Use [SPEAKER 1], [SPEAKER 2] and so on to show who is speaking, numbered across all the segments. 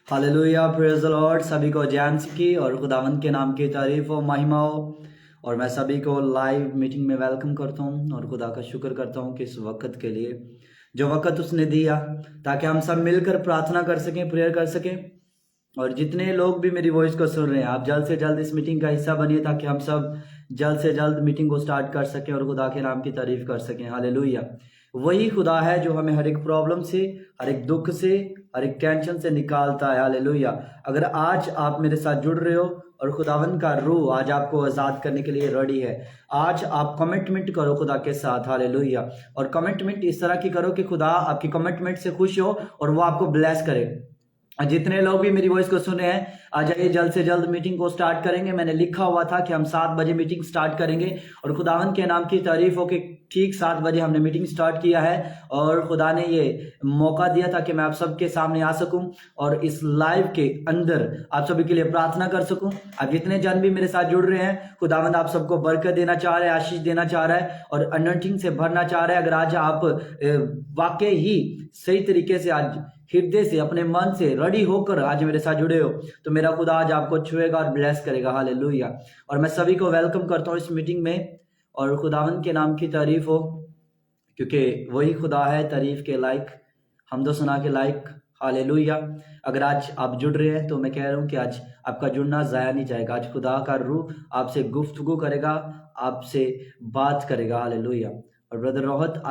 [SPEAKER 1] Hallelujah, praise the Lord. सभी को जैन की और खुदावंद के नाम की तारीफ हो, महिमा हो। और मैं सभी को लाइव मीटिंग में वेलकम करता हूं और खुदा का शुक्र करता हूं कि इस वक्त के लिए जो वक्त उसने दिया ताकि हम सब मिलकर प्रार्थना कर सकें, प्रेयर कर सकें। और जितने लोग भी मेरी वॉइस को सुन रहे हैं, आप जल्द से जल्द इस मीटिंग का हिस्सा बनिए ताकि हम सब जल्द से जल्द मीटिंग को स्टार्ट कर सकें और खुदा के नाम की तारीफ कर सकें। हालेलुया। वही खुदा है जो हमें हर एक प्रॉब्लम से, हर एक दुख से, हर एक टेंशन से निकालता है। हालेलुया। अगर आज आप मेरे साथ जुड़ रहे हो और खुदावन का रूह आज आपको आज़ाद करने के लिए रेडी है, आज आप कमिटमेंट करो खुदा के साथ। हालेलुया। और कमिटमेंट इस तरह की करो कि खुदा आपकी कमिटमेंट से खुश हो और वो आपको ब्लेस करे। जितने लोग भी मेरी वॉइस को सुन रहे हैं, आ जाइए, जल्द से जल्द मीटिंग को स्टार्ट करेंगे। मैंने लिखा हुआ था कि हम 7 बजे मीटिंग स्टार्ट करेंगे और खुदावन के नाम की तारीफ हो कि ठीक 7 बजे हमने मीटिंग स्टार्ट किया है और खुदा ने ये मौका दिया था कि मैं आप सबके सामने आ सकूं और इस लाइव के अंदर आप सभी के लिए प्रार्थना कर सकूं। आप जितने जन भी मेरे साथ जुड़ रहे हैं, खुदावंद आप सबको बरकत देना चाह रहा है, आशीष देना चाह रहा है और अनॉइंटिंग से भरना चाह रहा है। अगर आज आप वाकई ही सही तरीके से आज हृदय से, अपने मन से रेडी होकर आज मेरे साथ जुड़े हो तो मेरा खुदा आज आपको छुएगा और ब्लेस करेगा। हालेलुया। और मैं सभी को वेलकम करता हूँ इस मीटिंग में और खुदावंद के नाम की तारीफ हो, क्योंकि वही खुदा है तारीफ के लायक, हमदो सना के लायक। हालेलुया। अगर आज आप जुड़ रहे हैं तो मैं कह रहा हूँ कि आज आपका जुड़ना ज़ाया नहीं जाएगा। आज खुदा का रूह आपसे गुफ्तगू करेगा, आपसे बात करेगा। हालेलुया। और ब्रदर रोहत,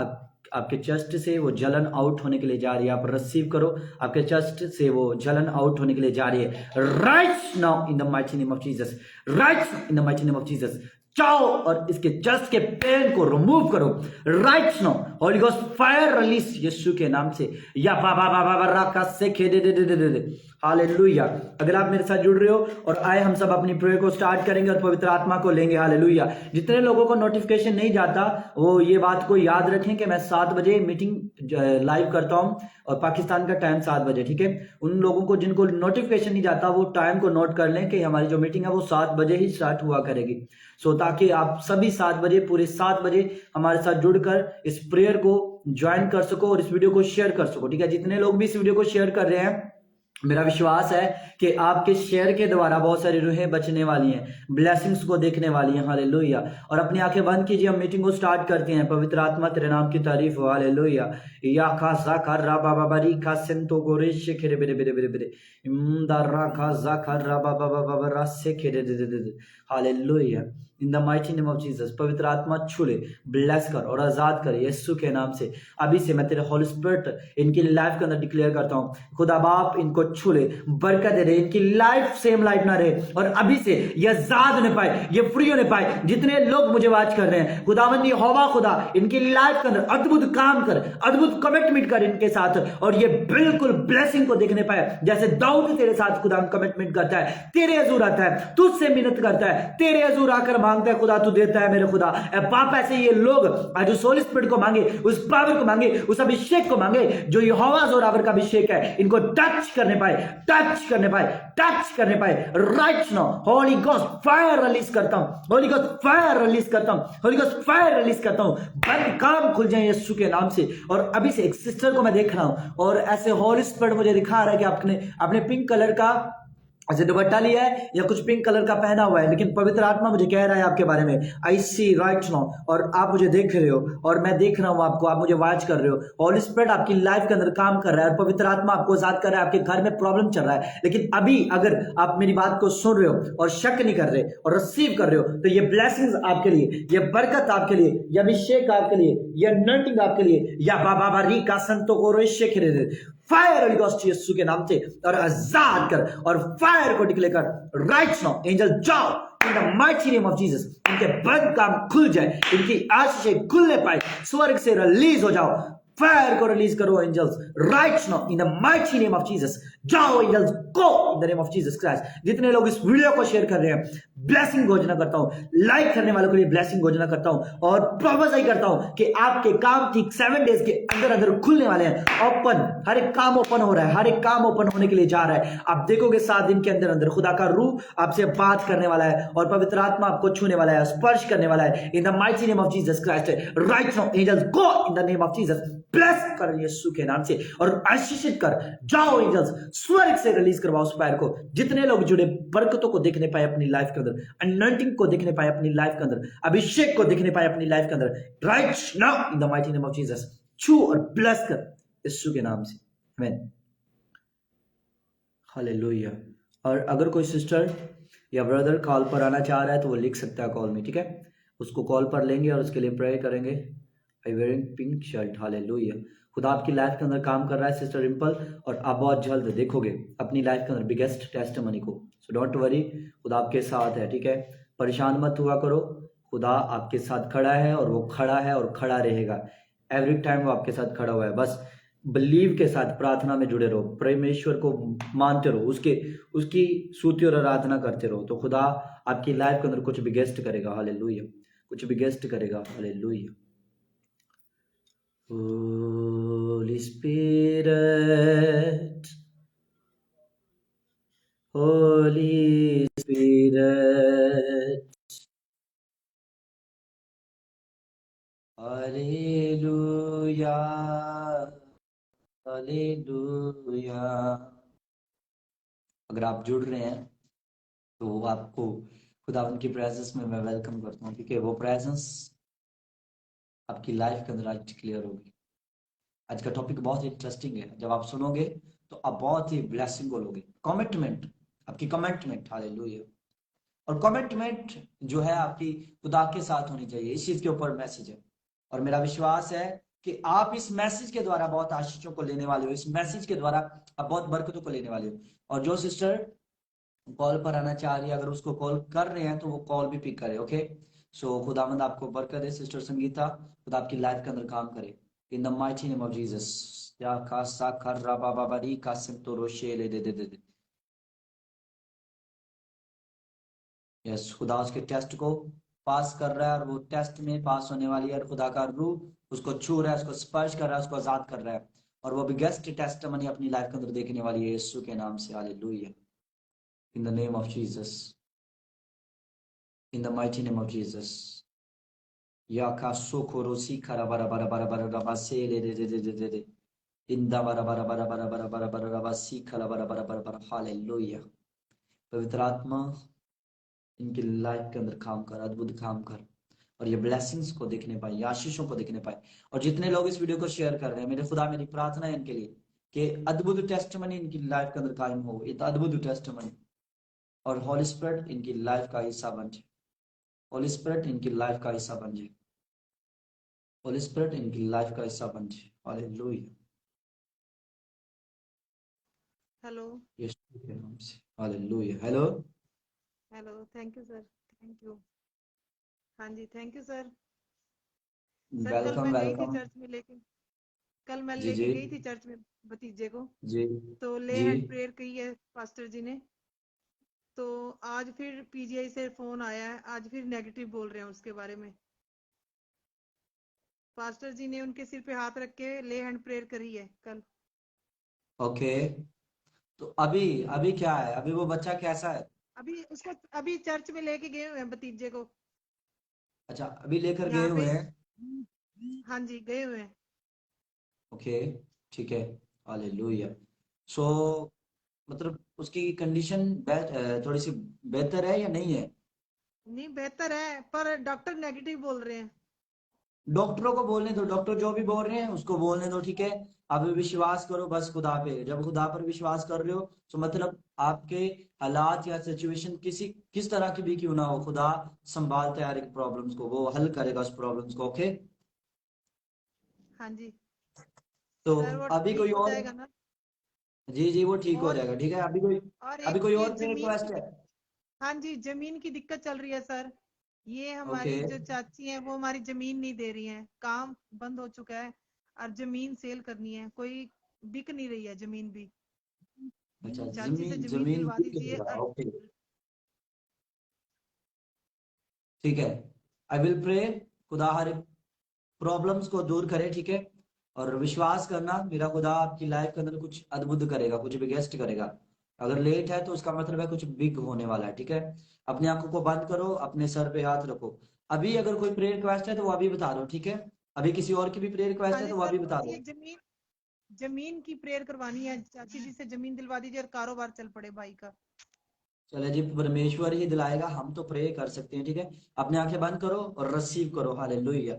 [SPEAKER 1] आपके चेस्ट से वो जलन आउट होने के लिए जा रही है, आप रिसीव करो। आपके चेस्ट से वो जलन आउट होने के लिए जा रही है right now in the mighty name of Jesus, right in the mighty name of Jesus. जाओ और इसके चेस्ट के पेन को रिमूव करो right now. Holy ghost fire release Yeshu के नाम से। या बाबा बाबा राका से खे दे दे दे दे दे। हालेलुया। अगर आप मेरे साथ जुड़ रहे हो और आए, हम सब अपनी प्रेयर को स्टार्ट करेंगे और पवित्र आत्मा को लेंगे। हालेलुया। जितने लोगों को नोटिफिकेशन नहीं जाता वो ये बात को याद रखें कि मैं 7 बजे मीटिंग लाइव करता हूं और पाकिस्तान का टाइम 7 बजे, ठीक है। उन लोगों को जिनको नोटिफिकेशन नहीं जाता वो टाइम को नोट कर लें कि हमारी जो मीटिंग है वो 7 बजे ही स्टार्ट हुआ करेगी। सो ताकि आप सभी 7 बजे, पूरे 7 बजे हमारे साथ जुड़कर इस प्रेयर को ज्वाइन कर सको और इस वीडियो को शेयर कर सको, ठीक है। जितने लोग भी इस वीडियो को शेयर कर रहे हैं, मेरा विश्वास है कि आपके शेयर के द्वारा बहुत सारी रूहें बचने वाली हैं, ब्लेसिंग्स को देखने वाली हैं। हालेलुया। और अपनी आंखें बंद कीजिए, हम मीटिंग को स्टार्ट करते हैं। पवित्र आत्मा तेरे नाम की तारीफ हो। हालेलुया। या खा सा खा रा बाबा बरी खा सेंतो गोरेश खेरे बेरे बेरे बेरे बेरे रा खा जा खा रा बाबा बाबा रा से खेरे दे दे दे। Hallelujah. In the mighty name of Jesus. पवित्र आत्मा छू ले, ब्लेस कर और आजाद कर यीशु के नाम से। अभी से मैं तेरे होली स्पिरिट इनकी लाइफ के अंदर डिक्लेयर करता हूँ, खुदा बाप इनको छू ले, बरकत दे रहे, इनकी लाइफ सेम लाइफ ना रहे और अभी से ये आजाद होने पाए, ये फ्री होने पाए। जितने लोग मुझे वाच कर रहे हैं, खुदावंदी होवा खुदा इनकी लाइफ के अंदर अद्भुत काम कर, अद्भुत कमिटमेंट कर इनके साथ और ये बिल्कुल ब्लेसिंग को देखने पाए। जैसे दाऊद तेरे साथ खुदा कमिटमेंट करता है, तेरे हजूर आता है, तुझसे मिन्नत करता है, तेरे हजूर आकर मांगता है, खुदा तू देता है मेरे खुदा। बाप ऐसे ये लोग आज उस होली स्पिरिट को मांगे, उस पावर को मांगे, उस अभिषेक को मांगे जो यहोवा जोरावर का अभिषेक है, इनको टच करने पाए, टच करने पाए, टच करने पाए right now. Holy ghost fire release करता हूं, होली गोस्ट फायर रिलीज करता हूं, होली गोस्ट फायर रिलीज करता हूं। बंद काम खुल जाए यीशु के नाम से। और अभी से एक सिस्टर को मैं देख रहा हूं और ऐसे होली स्पिरिट मुझे दिखा रहा है कि आपने पिंक कलर का ऐसे दुपट्टा लिया है या कुछ पिंक कलर का पहना हुआ है, लेकिन पवित्र आत्मा मुझे कह रहा है आपके बारे में, आई सी राइट नाउ। और आप मुझे देख रहे हो और मैं देख रहा हूं आपको, आप मुझे वॉच कर रहे हो। होली स्पिरिट आपकी लाइफ के अंदर काम कर रहा है और पवित्र आत्मा आपको आजाद कर रहा है। आपके घर में प्रॉब्लम चल रहा है, लेकिन अभी अगर आप मेरी बात को सुन रहे हो और शक नहीं कर रहे और रिसीव कर रहे हो तो ये ब्लेसिंग्स आपके लिए, ये बरकत आपके लिए, ये अभिषेक आपके लिए, ये अनॉइंटिंग आपके लिए। या बाबा बारी का संतो को फायर होली गोस्ट यीशु के नाम से और आजाद कर और फायर को डिक्लेयर कर राइट नाउ। एंजल जाओ इन the mighty name of Jesus. इनके बंद काम खुल जाए, इनकी आशीषें खुलने पाए, स्वर्ग से रिलीज हो जाओ। फायर को रिलीज करो angels right now in the mighty name of Jesus. जाओ angels go in the name of Jesus Christ. जितने लोग इस वीडियो को शेयर कर रहे हैं, ब्लेसिंग घोषणा करता हूं, लाइक करने वालों के लिए ब्लेसिंग घोषणा करता हूं और प्रोफेसाई करता हूं कि आपके काम ठीक 7 डेज के अंदर अंदर खुलने वाले हैं। ओपन, हर एक काम ओपन हो रहा है, हर एक काम ओपन होने के लिए जा रहा है। आप देखोगे 7 दिन के अंदर अंदर खुदा का रूह आपसे बात करने वाला है और पवित्र आत्मा आपको छूने वाला है, स्पर्श करने वाला है in the mighty name of Jesus Christ. Right now angels go in the name of Jesus. Bless कर यीशु के नाम से और आशीषित कर। जाओ एंजल्स, स्वर्ग से रिलीज करवाओ उस फायर को। जितने लोग जुड़े बरकतों को देखने पाए अपनी लाइफ के अंदर, अनॉइंटिंग को देखने पाए अपनी लाइफ के अंदर, अभिषेक को देखने पाए अपनी लाइफ के अंदर, right now in the mighty name of Jesus, छू और ब्लेस कर यीशु के नाम से। आमीन, हालेलुया। और अगर कोई सिस्टर या ब्रदर कॉल पर आना चाह रहा है तो वो लिख सकता है कॉल में, ठीक है। उसको कॉल पर लेंगे और उसके लिए प्रे करेंगे। आई वेयरिंग पिंक शर्ट, हालेलुया। खुदा आपकी लाइफ के अंदर काम कर रहा है सिस्टर रिम्पल, और आप बहुत जल्द देखोगे अपनी लाइफ के अंदर बिगेस्ट टेस्टिमनी को। सो डोंट वरी, खुदा आपके साथ है, ठीक है। परेशान मत हुआ करो, खुदा आपके साथ खड़ा है और वो खड़ा है और खड़ा रहेगा। एवरी टाइम वो आपके साथ खड़ा हुआ है। बस बिलीव के साथ प्रार्थना में जुड़े रहो, परमेश्वर को मानते रहो, उसकी स्तुति और आराधना करते रहो, तो खुदा आपकी लाइफ के अंदर कुछ भी गेस्ट करेगा। हालेलुया, कुछ भी गेस्ट करेगा। Hallelujah. Holy Spirit, Holy Spirit, Hallelujah, Hallelujah। अगर आप जुड़ रहे हैं तो आपको खुदावंद की प्रेजेंस में मैं वेलकम करता हूँ, क्योंकि वो प्रेजेंस आपकी लाइफ के अंदर आज डिक्लेयर होगी। आज का टॉपिक बहुत इंटरेस्टिंग है, जब आप सुनोगे तो आप बहुत ही ब्लेसिंग को लोगे। कमिटमेंट, आपकी कमिटमेंट, हालेलुया। और कमिटमेंट जो है आपकी खुदा के साथ होनी चाहिए, इस चीज के ऊपर मैसेज है। और मेरा विश्वास है कि आप इस मैसेज के द्वारा बहुत आशीषों को लेने वाले हो, इस मैसेज के द्वारा आप बहुत बरकतों को लेने वाले हो। और जो सिस्टर कॉल पर आना चाह रही है, अगर उसको कॉल कर रहे हैं तो वो कॉल भी पिक करे, ओके। सो खुदावंद आपको बरकत दे सिस्टर संगीता, खुदा आपकी लाइफ के अंदर काम करे इन the mighty name of Jesus. या कासा कर रबा बाबरी का तो रोशे ले दे दे दे। यस, खुदा उसके टेस्ट को पास कर रहा है और वो टेस्ट में पास होने वाली है। खुदा का रूह उसको छू रहा है, उसको स्पर्श कर रहा है, उसको आजाद कर रहा है, और वो बिगेस्ट टेस्टमनी अपनी लाइफ के अंदर देखने वाली है यीशु के नाम से। Hallelujah, in the name of Jesus, in the mighty name of Jesus. या का सोखोरो सी खरा बरा बरा बरा बरा रबा से ले दे दे दे दे दे दे। इंदा बरा बरा बरा बरा बरा बरा बरा रबा सी खला बरा बरा बरा बरा। हालेलुया। पवित्र आत्मा इनकी लाइफ के अंदर काम कर, अद्भुत काम कर, और ये ब्लेसिंग्स को देखने पाए, ये आशीषों को देखने पाए। और जितने लोग इस वीडियो को शेयर कर रहे हैं, मेरे खुदा, मेरी प्रार्थना है इनके लिए कि अद्भुत टेस्टमनी इनकी लाइफ के अंदर कायम हो, ये अद्भुत टेस्टमनी। और हॉली स्पिरिट इनकी लाइफ का हिस्सा बन जाए, हॉली स्पिरिट इनकी लाइफ का हिस्सा बन जाए, हॉली स्पिरिट इनकी लाइफ का हिस्सा बन जाए। हालेलुया,
[SPEAKER 2] हेलो,
[SPEAKER 1] यीशु के नाम से। Hallelujah. Hello,
[SPEAKER 2] hello, thank you sir, thank you. हाँ जी, थैंक यू सर। सर कल
[SPEAKER 1] वेलकम
[SPEAKER 2] मैं गई थी
[SPEAKER 1] वेलकम।
[SPEAKER 2] चर्च में लेके, कल मैं
[SPEAKER 1] जी जी
[SPEAKER 2] लेके गई थी चर्च में भतीजे को,
[SPEAKER 1] जी
[SPEAKER 2] तो ले
[SPEAKER 1] जी।
[SPEAKER 2] हैंड प्रेयर की है पास्टर जी ने। तो आज फिर पीजीआई से फोन आया है, आज फिर नेगेटिव बोल रहे हैं उसके बारे में। पास्टर जी ने उनके सिर पे हाथ रख के ले हैंड प्रेयर करी है कल।
[SPEAKER 1] ओके, तो अभी अभी क्या है, अभी वो बच्चा कैसा है?
[SPEAKER 2] अभी उसको अभी चर्च में लेके गए हुए हैं भतीजे को,
[SPEAKER 1] अच्छा, अभी लेकर गए
[SPEAKER 2] यहाँ
[SPEAKER 1] हुए
[SPEAKER 2] पे।
[SPEAKER 1] हैं।
[SPEAKER 2] हाँ जी, गए हुए हैं।
[SPEAKER 1] ओके, ठीक है। हालेलुया। सो मतलब उसकी कंडीशन थोड़ी सी बेहतर है या नहीं है?
[SPEAKER 2] नहीं, बेहतर है, पर डॉक्टर नेगेटिव बोल रहे हैं।
[SPEAKER 1] डॉक्टरों को बोलने दो, डॉक्टर जो भी बोल रहे हैं उसको बोलने दो, ठीक है। आप विश्वास करो बस खुदा पे। जब खुदा पर विश्वास कर रहे हो तो मतलब आपके हालात या सिचुएशन किस तरह की भी क्यों ना हो, खुदा संभालता है हर एक प्रॉब्लम्स को, वो हल करेगा उस प्रॉब्लम्स को, ओके।
[SPEAKER 2] हाँ जी
[SPEAKER 1] तो
[SPEAKER 2] सर, वो
[SPEAKER 1] अभी
[SPEAKER 2] ठीक
[SPEAKER 1] कोई
[SPEAKER 2] हो
[SPEAKER 1] और?
[SPEAKER 2] जाएगा ना।
[SPEAKER 1] जी जी, वो ठीक हो
[SPEAKER 2] और
[SPEAKER 1] जाएगा, ठीक है।
[SPEAKER 2] और
[SPEAKER 1] अभी
[SPEAKER 2] एक
[SPEAKER 1] कोई
[SPEAKER 2] ये
[SPEAKER 1] और प्रेयर
[SPEAKER 2] जमीन की
[SPEAKER 1] रिक्वेस्ट है?
[SPEAKER 2] हाँ जी, जमीन की दिक्कत चल रही है सर। ये
[SPEAKER 1] ओके,
[SPEAKER 2] हमारी जो चाची है वो हमारी जमीन नहीं दे रही है, काम बंद हो चुका है, और जमीन सेल करनी है, कोई बिक नहीं रही है जमीन भी।
[SPEAKER 1] अच्छा,
[SPEAKER 2] चाची से
[SPEAKER 1] जमीन
[SPEAKER 2] जमीन
[SPEAKER 1] जमीन
[SPEAKER 2] दिलवा
[SPEAKER 1] बिक
[SPEAKER 2] दीजिए।
[SPEAKER 1] रहा है,
[SPEAKER 2] और
[SPEAKER 1] ओके, ठीक है। आई विल प्रे, खुदा हर एक प्रॉब्लम्स को दूर करे, ठीक है। और विश्वास करना, मेरा खुदा आपकी लाइफ के अंदर कुछ अद्भुत करेगा, कुछ बिगेस्ट करेगा। अगर लेट है तो उसका मतलब है कुछ बिग होने वाला है, ठीक है। अपनी आंखों को बंद करो, अपने सर पे हाथ रखो। अभी अगर कोई प्रेयर रिक्वेस्ट है तो वो अभी बता दो, ठीक है। अभी किसी और की भी प्रेयर रिक्वेस्ट
[SPEAKER 2] हाँ
[SPEAKER 1] है
[SPEAKER 2] जी
[SPEAKER 1] तो वो
[SPEAKER 2] सर,
[SPEAKER 1] भी बता
[SPEAKER 2] ये
[SPEAKER 1] दो।
[SPEAKER 2] जमीन की प्रेयर करवानी है, चाची जी से जमीन दिलवा दीजिए और कारोबार चल पड़े भाई का।
[SPEAKER 1] चले जी, परमेश्वर ही दिलाएगा, हम तो प्रे कर सकते हैं, ठीक है। अपने आंखें बंद करो और रिसीव करो, हालेलुया।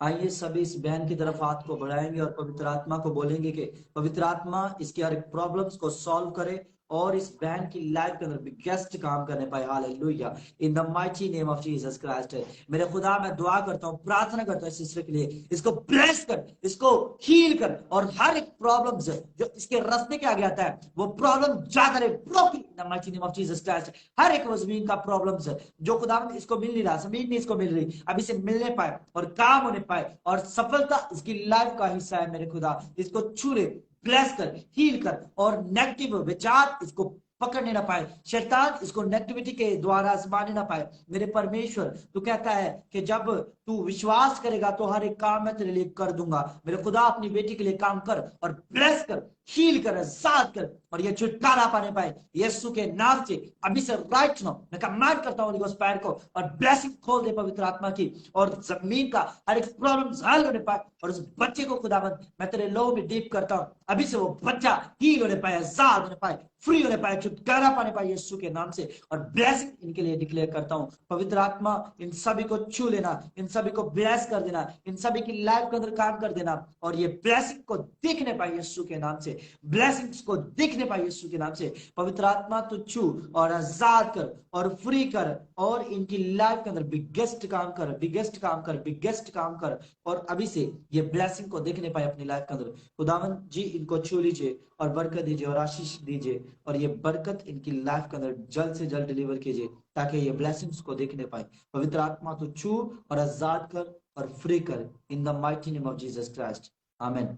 [SPEAKER 1] आइए सभी इस बहन की तरफ हाथ को बढ़ाएंगे और पवित्र आत्मा को बोलेंगे कि पवित्र आत्मा इसके हर एक प्रॉब्लम्स को सॉल्व करे और इस बहन की लाइफ के अंदर बिगेस्ट काम करने पाए, hallelujah, in the mighty name of Jesus Christ. मेरे खुदा, मैं दुआ करता हूँ, प्रार्थना करता हूँ इस सिस्टर के लिए, इसको ब्लेस कर, इसको हील कर, और हर एक प्रॉब्लम जो इसके रास्ते के आगे आता है वो प्रॉब्लम जा करे, broken in the mighty name of Jesus Christ. हर एक जमीन का प्रॉब्लम्स है जो खुदा इसको मिल नहीं रहा, जमीन नहीं इसको मिल रही, अब इसे मिलने पाए और काम होने पाए और सफलता इसकी लाइफ का हिस्सा है। मेरे खुदा, इसको छू ले, ब्लेस कर, हील कर, और नेगेटिव विचार इसको पकड़ने ना पाए, शैतान इसको नेगेटिविटी के द्वारा आजमाने ना पाए। मेरे परमेश्वर, तू कहता है कि जब तू विश्वास करेगा तो हर एक काम मैं तेरे लिए कर दूंगा। मेरे खुदा, अपनी बेटी के लिए काम कर और ब्लेस कर, हील कर, आजाद कर, और ये छुटकारा पाने पाए यीशु के नाम से। अभी से राइट नाउ मैं कमांड करता हूँ उस पैर को, और ब्लेसिंग खोल दे पवित्र आत्मा की, और जमीन का हर एक प्रॉब्लम हल होने पाए, और उस बच्चे को खुदावंद मैं तेरे लोह में डीप करता हूँ, अभी से वो बच्चा हील होने पाए, आजाद होने पाए, फ्री होने पाए, छुटकारा पाने पाए यीशु के नाम से। और ब्लेसिंग इनके लिए डिक्लेयर करता हूँ। पवित्र आत्मा इन सभी को छू लेना, इन सभी को ब्लेस कर देना, इन सभी की लाइफ के अंदर काम कर देना, और ये ब्लेसिंग को देखने पाए यीशु के नाम से, ब्लेसिंग्स को देखने पाए यीशु के नाम से। पवित्र आत्मा तू छू और आजाद कर और फ्री कर, और इनकी लाइफ के अंदर बिगेस्ट काम कर, बिगेस्ट काम कर, बिगेस्ट काम कर, और अभी से ये ब्लेसिंग को देखने पाए अपनी लाइफ के अंदर। खुदावन जी इनको छू लीजिए और बरकत दीजिए और आशीष दीजिए, और ये बरकत इनकी लाइफ के अंदर जल्द से जल्द डिलीवर कीजिए ताकि ये ब्लेसिंग्स को देखने पाए। पवित्र आत्मा तो छू और आजाद कर और फ्री कर, in the mighty name of Jesus Christ, amen,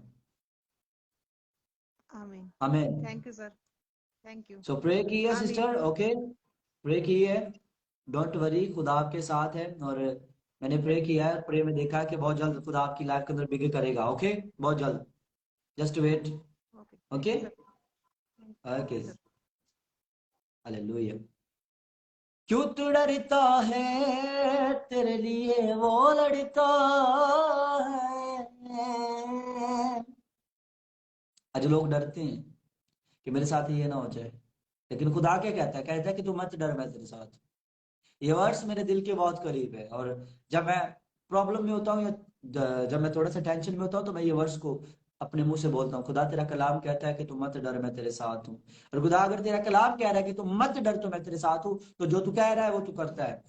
[SPEAKER 2] amen.
[SPEAKER 1] Amen.
[SPEAKER 2] Thank you sir, thank you.
[SPEAKER 1] So pray की है
[SPEAKER 2] आमीन।
[SPEAKER 1] सिस्टर, ओके, प्रे की है, डोंट वरी, खुदा आपके साथ है। और मैंने प्रे किया है, प्रे में देखा है कि बहुत जल्द खुदा आपकी लाइफ के अंदर बिग करेगा, ओके, बहुत जल्द, just wait,
[SPEAKER 2] okay, thank
[SPEAKER 1] okay,
[SPEAKER 2] you sir,
[SPEAKER 1] okay,
[SPEAKER 2] okay sir.
[SPEAKER 1] Hallelujah. क्यों तू डरता है, तेरे लिए वो लड़ता है। आज लोग डरते हैं कि मेरे साथ ये ना हो जाए, लेकिन खुदा क्या कहता है, कहता है कि तू मत डर, मैं तेरे साथ। ये वर्ड्स मेरे दिल के बहुत करीब है, और जब मैं प्रॉब्लम में होता हूँ या जब मैं थोड़ा सा टेंशन में होता हूँ तो मैं ये वर्ड्स को अपने मुंह से बोलता हूँ। खुदा तेरा कलाम कहता है कि तू मत डर, मैं तेरे साथ हूँ। और खुदा अगर तेरा कलाम कह रहा है कि तू मत डर तो मैं तेरे साथ हूँ, तो जो तू कह रहा है वो तू करता है।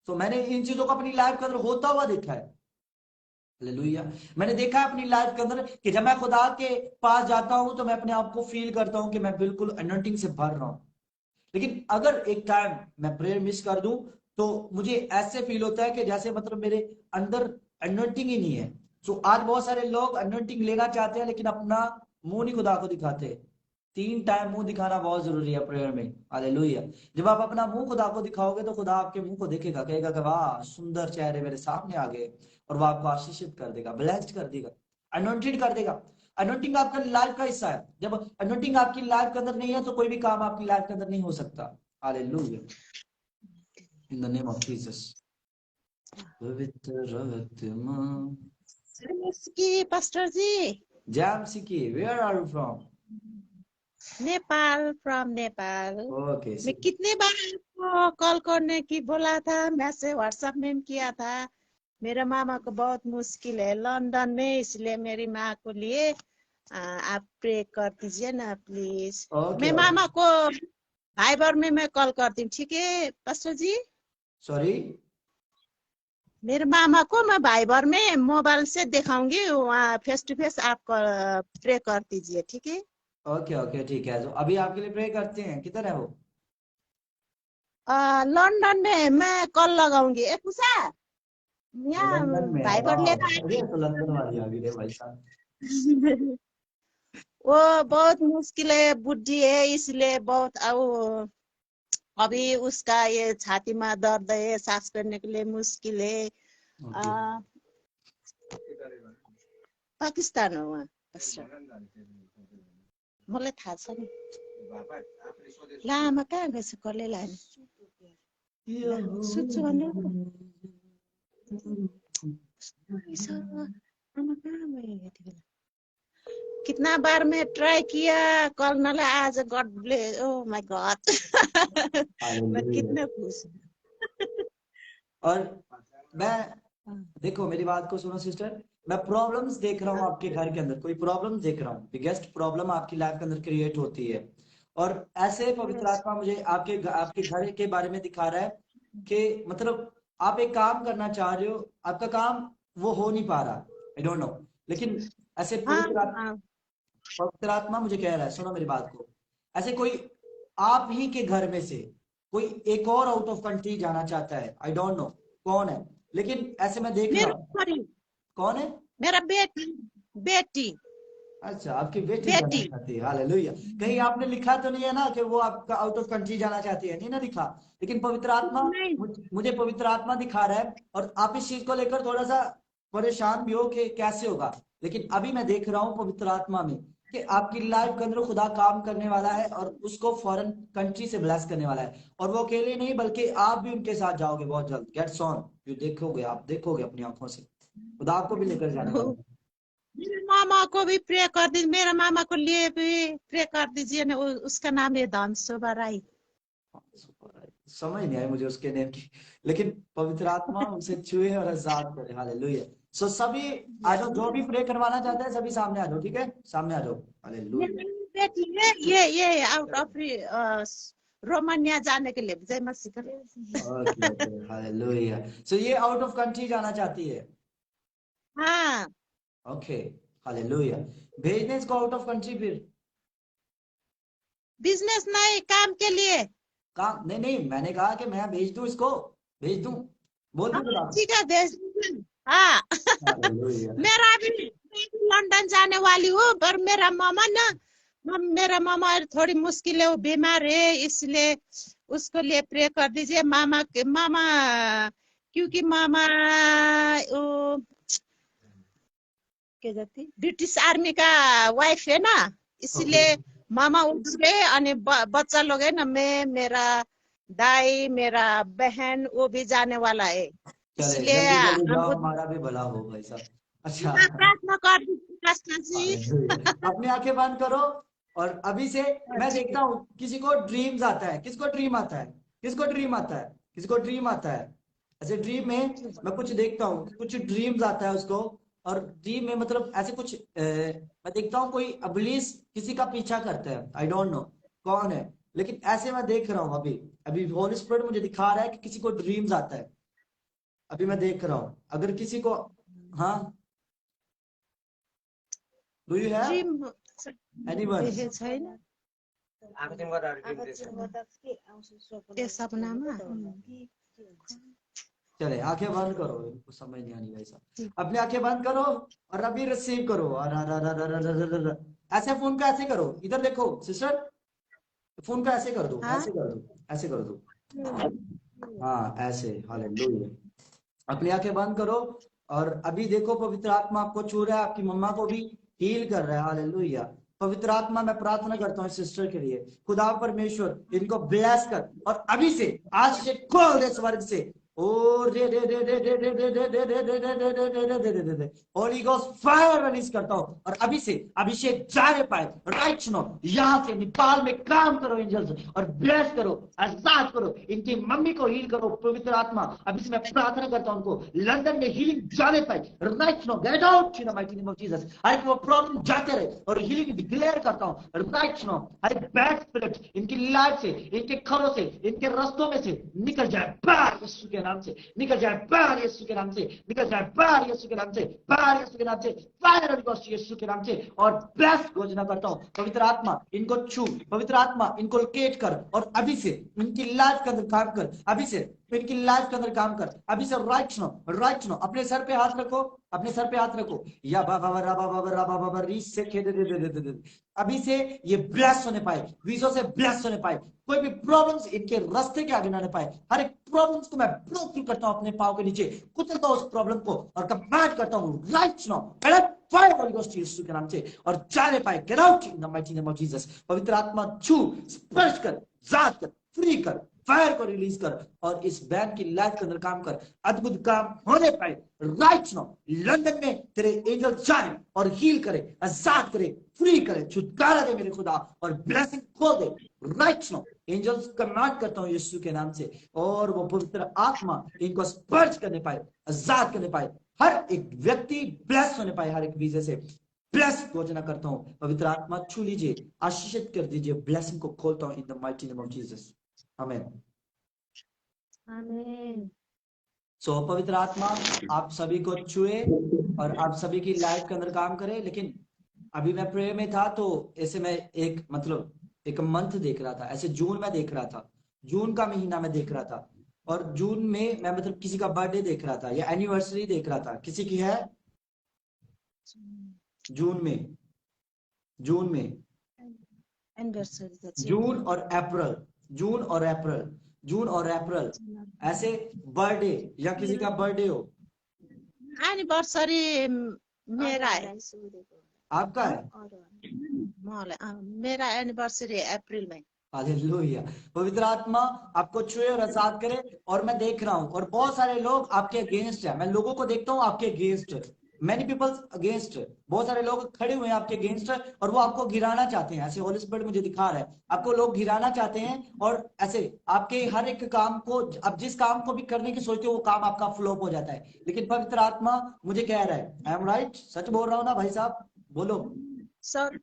[SPEAKER 1] तो मैंने इन चीजों को अपनी लाइफ के अंदर होता हुआ देखा है, हालेलुया। मैंने देखा है अपनी लाइफ के अंदर कि जब मैं खुदा के पास जाता हूँ तो मैं अपने आप को फील करता हूँ कि मैं बिल्कुल अनॉइंटिंग से भर रहा हूँ। लेकिन अगर एक टाइम मैं प्रेयर मिस कर दूं तो मुझे ऐसे फील होता है कि जैसे मतलब मेरे अंदर अनॉइंटिंग ही नहीं है। सो आज बहुत सारे लोग अनॉइंटिंग लेना चाहते हैं लेकिन अपना मुंह नहीं खुदा को दिखाते। 3 टाइम मुंह दिखाना बहुत जरूरी है प्रेयर में, हालेलुया। जब आप अपना मुंह खुदा को दिखाओगे तो खुदा आपके मुंह को देखेगा, कहेगा कि वाह सुंदर चेहरे मेरे सामने आ गए, और वो आपको आशीषित कर देगा, ब्लेस्ड कर देगा, अनॉइंटेड कर देगा। अनोटिंग आपका लाइफ का हिस्सा है, जब अनोटिंग आपकी लाइफ के अंदर नहीं है तो कोई भी काम आपकी लाइफ के अंदर नहीं हो सकता, hallelujah, in the name of Jesus. पवित्र आत्मा,
[SPEAKER 3] की पास्टर जी,
[SPEAKER 1] जैम सिकी, where are you from?
[SPEAKER 3] Nepal, from Nepal.
[SPEAKER 1] Okay,
[SPEAKER 3] मैं कितने बार आपको कॉल करने की बोला था, मैसेज व्हाट्सएप में किया था। मेरा मामा को बहुत मुश्किल है लंदन में, इसलिए मेरी माँ को लिए आप प्रे कर दीजिए ना प्लीज।
[SPEAKER 1] ओके,
[SPEAKER 3] मैं मामा को भाइबर में मैं कॉल करती हूँ, ठीक है पास्टर जी?
[SPEAKER 1] सॉरी,
[SPEAKER 3] मेरे मामा को मैं भाइबर में मोबाइल से दिखाऊंगी, वहाँ फेस टू फेस आप प्रे कर दीजिए, ठीक है?
[SPEAKER 1] ओके, ओके, ठीक है। तो अभी आपके लिए प्रे करते हैं, किधर है वो?
[SPEAKER 3] लंदन में मैं कॉल लगाऊंगी। ए पूछा यहाँ
[SPEAKER 1] लंदन में है,
[SPEAKER 3] भाइबर
[SPEAKER 1] वाह,
[SPEAKER 3] लेना
[SPEAKER 1] अरे तो लंदन वाली आ गई रे भाई साहब।
[SPEAKER 3] है। वो बहुत मुश्किल है, बुढ़ी है, इसलिए बहुत अभी उसका ये छाती में दर्द है, सांस करने के लिए मुश्किल है।
[SPEAKER 1] ओके,
[SPEAKER 3] पाकिस्तान हो वहाँ। मलाई थाहा छ नि, लामा कहाँ गएछ, कसले लाने? सुत्छु भन्नु आमा कहाँ गयो यति बेला? कितना बार मैं ट्राई किया कॉल न लगा, आज God bless, oh my God. मैं
[SPEAKER 1] हालेलुया।
[SPEAKER 3] कितना खुश हूँ।
[SPEAKER 1] और मैं, देखो मेरी बात को सुनो सिस्टर, मैं प्रॉब्लम्स देख रहा हूँ आपके घर के अंदर, कोई प्रॉब्लम्स देख रहा हूँ, बिगेस्ट प्रॉब्लम आपकी लाइफ के अंदर क्रिएट होती है। और ऐसे पवित्र
[SPEAKER 3] Yes.
[SPEAKER 1] आत्मा मुझे आपके घर के बारे में दिखा रहा है कि मतलब आप एक काम करना चाह रहे हो, आपका काम वो हो नहीं पा रहा, आई डोंट नो, लेकिन ऐसे
[SPEAKER 3] हाँ हाँ
[SPEAKER 1] पवित्र आत्मा मुझे कह रहा है, सुनो मेरी बात को, ऐसे कोई आप ही के घर में से कोई एक और आउट ऑफ कंट्री जाना चाहता है, आई डोंट नो कौन है, लेकिन ऐसे मैं देख रहा
[SPEAKER 3] मेरा
[SPEAKER 1] हूँ।
[SPEAKER 3] छोरी,
[SPEAKER 1] कौन है?
[SPEAKER 3] मेरा बेटी, बेटी,
[SPEAKER 1] अच्छा, आपकी बेटी जाना
[SPEAKER 3] बेटी।
[SPEAKER 1] चाहती है, हालेलुया। कहीं आपने लिखा तो नहीं है ना कि वो आपका आउट ऑफ कंट्री जाना चाहती है, नहीं ना लिखा, लेकिन पवित्र आत्मा
[SPEAKER 3] नहीं,
[SPEAKER 1] मुझे पवित्र आत्मा दिखा रहा है, और आप इस चीज को लेकर थोड़ा सा परेशान भी हो कि कैसे होगा, लेकिन अभी मैं देख रहा हूँ पवित्र आत्मा में कि आपकी लाइफ के अंदर खुदा काम करने वाला है और उसको फॉरेन कंट्री से ब्लेस करने वाला है, और वो अकेले नहीं बल्कि आप भी उनके साथ जाओगे बहुत जल्द, गेट्स ऑन, जो देखोगे, आप देखोगे अपनी आंखों से, खुदा आपको भी लेकर जाने वाला है।
[SPEAKER 3] मेरे मामा को भी प्रे कर दीजिए, मेरा मामा को लिए भी प्रे कर दीजिए ना, उसका नाम है धनशोभा राई।
[SPEAKER 1] समझ नहीं आई मुझे उसके नेम की, लेकिन पवित्र आत्मा उनसे छुए और आजाद करे, हालेलुया। सो सभी आ जाओ, जो भी प्रे करवाना चाहते हैं सभी सामने आ जाओ, ठीक है, सामने आ जाओ, हालेलुया।
[SPEAKER 3] मेरी बेटी है, ये आउट ऑफ रोमानिया जाने के लिए जय मसीह करे।
[SPEAKER 1] Okay okay, hallelujah. सो ये आउट ऑफ कंट्री जाना चाहती है,
[SPEAKER 3] हाँ,
[SPEAKER 1] ओके, हालेलुया। भेजने इसको आउट ऑफ कंट्री फिर,
[SPEAKER 3] बिजनेस नहीं, काम के लिए।
[SPEAKER 1] काम नहीं, नहीं मैंने कहा कि मैं भेज दूं इसको, भेज दूं, बोल
[SPEAKER 3] हाँ,
[SPEAKER 1] दूं खुदा को,
[SPEAKER 3] ठीक है, भेज दीजिए। हाँ।
[SPEAKER 1] हालेलुया।
[SPEAKER 3] मेरा भी, मैं भी लंदन जाने वाली हूँ, पर मेरा मामा ना, मेरा मामा थोड़ी मुश्किल है, वो बीमार है, इसलिए उसको लिए प्रे कर दीजिए। मामा, क्योंकि मामा वो क्या जाती, ब्रिटिश आर्मी का वाइफ है ना,
[SPEAKER 1] ओके,
[SPEAKER 3] इसलिए मामा उठ गए, अनि बच्चा लोग है ना, मैं, मेरा दाई, मेरा बहन, वो भी जाने वाला है,
[SPEAKER 1] चले
[SPEAKER 3] इसलिए
[SPEAKER 1] जल्दी जल्दी जाओ,
[SPEAKER 3] हमको
[SPEAKER 1] हमारा भी भला हो भाई साहब। अच्छा,
[SPEAKER 3] प्रार्थना कर दीजिए पास्टर जी।
[SPEAKER 1] हालेलुया। अपनी आंखें बंद करो, और अभी से मैं
[SPEAKER 3] ठीक है।
[SPEAKER 1] देखता हूँ किसी को ड्रीम्स आता है, किसको ड्रीम आता है, किसको ड्रीम आता है, किसको ड्रीम आता है, ऐसे ड्रीम में मैं कुछ देखता हूँ, कुछ ड्रीम्स आता है उसको, और ड्रीम में मतलब ऐसे कुछ मैं देखता हूँ कोई अबलीस किसी का पीछा करता है, आई डोंट नो कौन है, लेकिन ऐसे मैं देख रहा हूँ अभी, अभी होली स्पिरिट मुझे दिखा रहा है कि किसी को ड्रीम्स आता है, अभी मैं देख रहा हूँ, अगर किसी को, हाँ, do you have
[SPEAKER 3] dream
[SPEAKER 1] anyone?
[SPEAKER 3] देखे छैन ए सपनामा।
[SPEAKER 1] चले आंखें बंद करो, इनको समझ नहीं आनी भाई साहब, अपनी आंखें बंद करो और अभी रिसीव करो, ऐसे फोन का ऐसे करो, इधर देखो सिस्टर, फोन का ऐसे कर दो,
[SPEAKER 3] हाँ,
[SPEAKER 1] ऐसे कर दो, ऐसे कर दो, हाँ ऐसे, हालेलुया। अपनी आंखें बंद करो, और अभी देखो पवित्र आत्मा आपको छू रहा है, आपकी मम्मा को भी हील कर रहा है, हालेलुया। पवित्र आत्मा, मैं प्रार्थना करता हूँ सिस्टर के लिए, खुदा परमेश्वर इनको ब्लेस कर, और अभी से आज से खोल दे स्वर्ग से, ओ रे रे रे रे रे रे रे रे रे रे रे रे रे रे रे रे रे रे रे, होली गोस्ट फायर रिलीज करता हूँ, और अभी से अभिषेक जाने पाए, राइट सुनो, यहाँ से नेपाल में काम करो एंजल्स, और ब्लेस करो, आजाद करो, इनकी मम्मी को हील करो, पवित्र आत्मा अभी से मैं प्रार्थना करता हूँ उनको लंदन में हीलिंग जाने पाए, राइट सुनो, get out in the mighty name of Jesus, हर वो प्रॉब्लम जाते रहे, और हीलिंग डिक्लेयर करता हूँ, राइट सुनो, हर बैड स्पिरिट इनकी लाइफ से, इनके घरों से, इनके रास्तों में से निकल जाए, बाहर यीशु के नाम से निकल जाए, बाहर यीशु के नाम से निकल जाए, बाहर यीशु के नाम से, बाहर यीशु के नाम से, बाहर यीशु के नाम से, और ब्लेस घोषणा करता हूँ, पवित्र आत्मा इनको छू, पवित्र आत्मा इनको लोकेट कर, और अभी से इनकी लाइफ के अंदर काम कर, अभी से इनकी लाइफ के अंदर काम कर, अभी से राइट सुनो, अपने सर पे हाथ रखो, अपने सर पे हाथ रखो, या बाबा राबा बाबा राबा बाबा रीस से खेदे दे दे दे दे, अभी से ये ब्लेस होने पाए, वीजों से ब्लेस होने पाए, कोई भी प्रॉब्लम्स इनके रास्ते के आगे ना आने पाए, हर एक प्रॉब्लम्स को मैं ब्रेक थ्रू करता हूं अपने पांव के नीचे, कुचलता हूं उस प्रॉब्लम को, और कमांड करता हूं right now, fire holy ghost Yeshu के नाम से, और जाने पाए, get out in the mighty name of Jesus, पवित्र आत्मा छू, स्पर्श कर, जात कर, फ्री कर, फायर को रिलीज कर और इस बहन की लाइफ के अंदर काम कर, अद्भुत काम होने पाए राइट नाउ। लंदन में तेरे एंजल जाए और हील करे, आजाद करे, फ्री करे, छुटकारा दे मेरे खुदा और ब्लेसिंग खोल दे राइट नाउ। एंजल्स कमांड करता हूं यीशु के नाम से, और वो पवित्र आत्मा इनको स्पर्श करने पाए, आजाद करने पाए, हर एक व्यक्ति ब्लेस होने पाए, हर एक वीजे से ब्लेस घोषणा करता हूं। पवित्र आत्मा छू लीजिए, आशीषित कर दीजिए, ब्लेसिंग को खोलता हूं इन the mighty name of Jesus, आमीन।
[SPEAKER 3] आमीन।
[SPEAKER 1] सो पवित्र आत्मा आप सभी को छुए और आप सभी की लाइफ के अंदर काम करे। लेकिन अभी मैं प्रेयर में था तो ऐसे मैं एक मतलब एक मंथ देख रहा था, ऐसे जून में देख रहा था, जून का महीना में देख रहा था, और जून में मैं मतलब किसी का बर्थडे देख रहा था या एनिवर्सरी देख रहा था, किसी की है जून में, जून में
[SPEAKER 3] एनिवर्सरी
[SPEAKER 1] जून और अप्रैल, जून और अप्रैल, जून और अप्रैल ऐसे बर्थडे या किसी का बर्थडे हो,
[SPEAKER 3] एनिवर्सरी मेरा है।
[SPEAKER 1] आपका है,
[SPEAKER 3] मेरा एनिवर्सरी अप्रैल में।
[SPEAKER 1] हालेलुया। पवित्र आत्मा आपको छुए और आजाद करे। और मैं देख रहा हूं और बहुत सारे लोग आपके अगेंस्ट है, मैं लोगों को देखता हूं आपके अगेंस्ट, मेनी पीपल्स अगेंस्ट, बहुत सारे लोग खड़े हुए हैं आपके अगेंस्ट और वो आपको गिराना चाहते हैं, ऐसे होली स्पिरिट मुझे दिखा रहा है, आपको लोग गिराना चाहते हैं और ऐसे आपके हर एक काम को, अब जिस काम को भी करने की सोचते हो वो काम आपका फ्लॉप हो जाता है। लेकिन पवित्र आत्मा मुझे कह रहा है, आई एम राइट, सच बोल रहा हूँ ना भाई साहब, बोलो
[SPEAKER 3] सच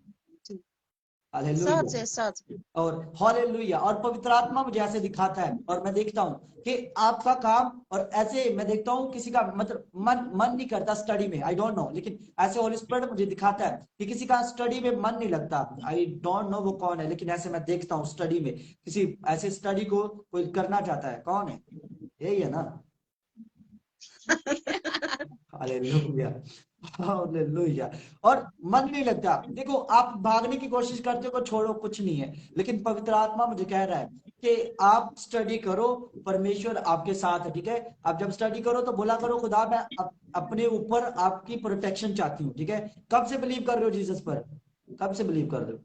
[SPEAKER 1] हालेलुया।
[SPEAKER 3] है, सच।
[SPEAKER 1] और हालेलुया। और पवित्र आत्मा मुझे ऐसे दिखाता है और मैं देखता हूँ कि आपका काम, और ऐसे मैं देखता हूँ किसी का मतलब मन नहीं करता स्टडी में, आई डोंट नो, लेकिन ऐसे होली स्पिरिट मुझे दिखाता है कि किसी का स्टडी में मन नहीं लगता, आई डोंट नो वो कौन है, लेकिन ऐसे मैं देखता हूँ स्टडी में किसी ऐसे स्टडी को कोई करना चाहता है, कौन है, यही है ना, हालेलुया, हालेलुया। और मन नहीं लगता, देखो आप भागने की कोशिश करते हो, छोड़ो कुछ नहीं है, लेकिन पवित्र आत्मा मुझे कह रहा है कि आप स्टडी करो, परमेश्वर आपके साथ है, ठीक है। आप जब स्टडी करो तो बोला करो, खुदा मैं अपने ऊपर आपकी प्रोटेक्शन चाहती हूँ, ठीक है। कब से बिलीव कर रहे हो जीसस पर, कब से बिलीव कर रहे हो?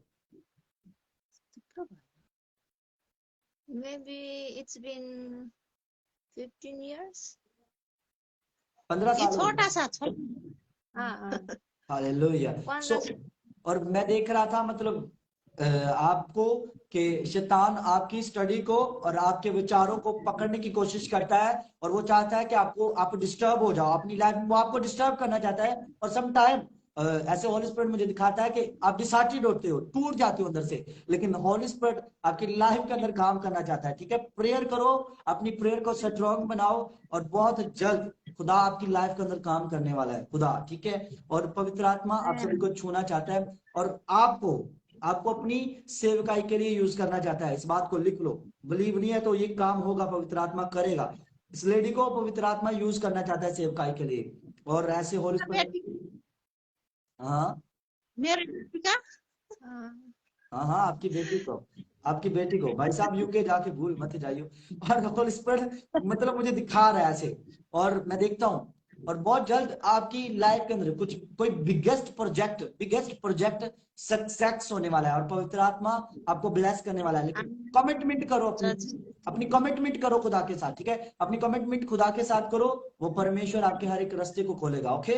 [SPEAKER 4] Maybe it's been 15 years.
[SPEAKER 1] 15
[SPEAKER 3] ये
[SPEAKER 1] साल
[SPEAKER 3] छोटा सा
[SPEAKER 1] हालेलुया। सो और मैं देख रहा था मतलब आपको कि शैतान आपकी स्टडी को और आपके विचारों को पकड़ने की कोशिश करता है और वो चाहता है कि आप डिस्टर्ब हो जाओ अपनी लाइफ में, वो आपको डिस्टर्ब करना चाहता है। और सम टाइम ऐसे होली स्पिरिट मुझे दिखाता है कि आप डिसहार्टेड होते हो, टूट जाते हो अंदर से, लेकिन होली स्पिरिट आपकी लाइफ के अंदर काम करना चाहता है, ठीक है। प्रेयर करो, अपनी प्रेयर को स्ट्रॉन्ग बनाओ और बहुत जल्द खुदा आपकी लाइफ के अंदर काम करने वाला है, खुदा, ठीक है। और पवित्र आत्मा आप सभी को छूना चाहता है और आपको अपनी सेवकाई के लिए यूज करना चाहता है, इस बात को लिख लो। बिलीव नहीं है तो ये काम होगा, पवित्र आत्मा करेगा। इस लेडी को पवित्र आत्मा यूज करना चाहता है सेवकाई के लिए, और ऐसे होली स्पिरिट, हाँ
[SPEAKER 3] मेरे बेटी का
[SPEAKER 1] हाँ हाँ, आपकी बेटी को भाई साहब यूके जाके भूल मत जाइए। और होली स्पिरिट मतलब मुझे दिखा रहा है ऐसे, और मैं देखता हूँ और बहुत जल्द आपकी लाइफ के अंदर कोई बिगेस्ट प्रोजेक्ट सक्सेस होने वाला है और पवित्र आत्मा आपको ब्लेस करने वाला है। लेकिन कमिटमेंट करो, अपनी कमिटमेंट करो खुदा के साथ, ठीक है। अपनी कमिटमेंट खुदा के साथ करो, वो परमेश्वर आपके हर एक रास्ते को खोलेगा, ओके।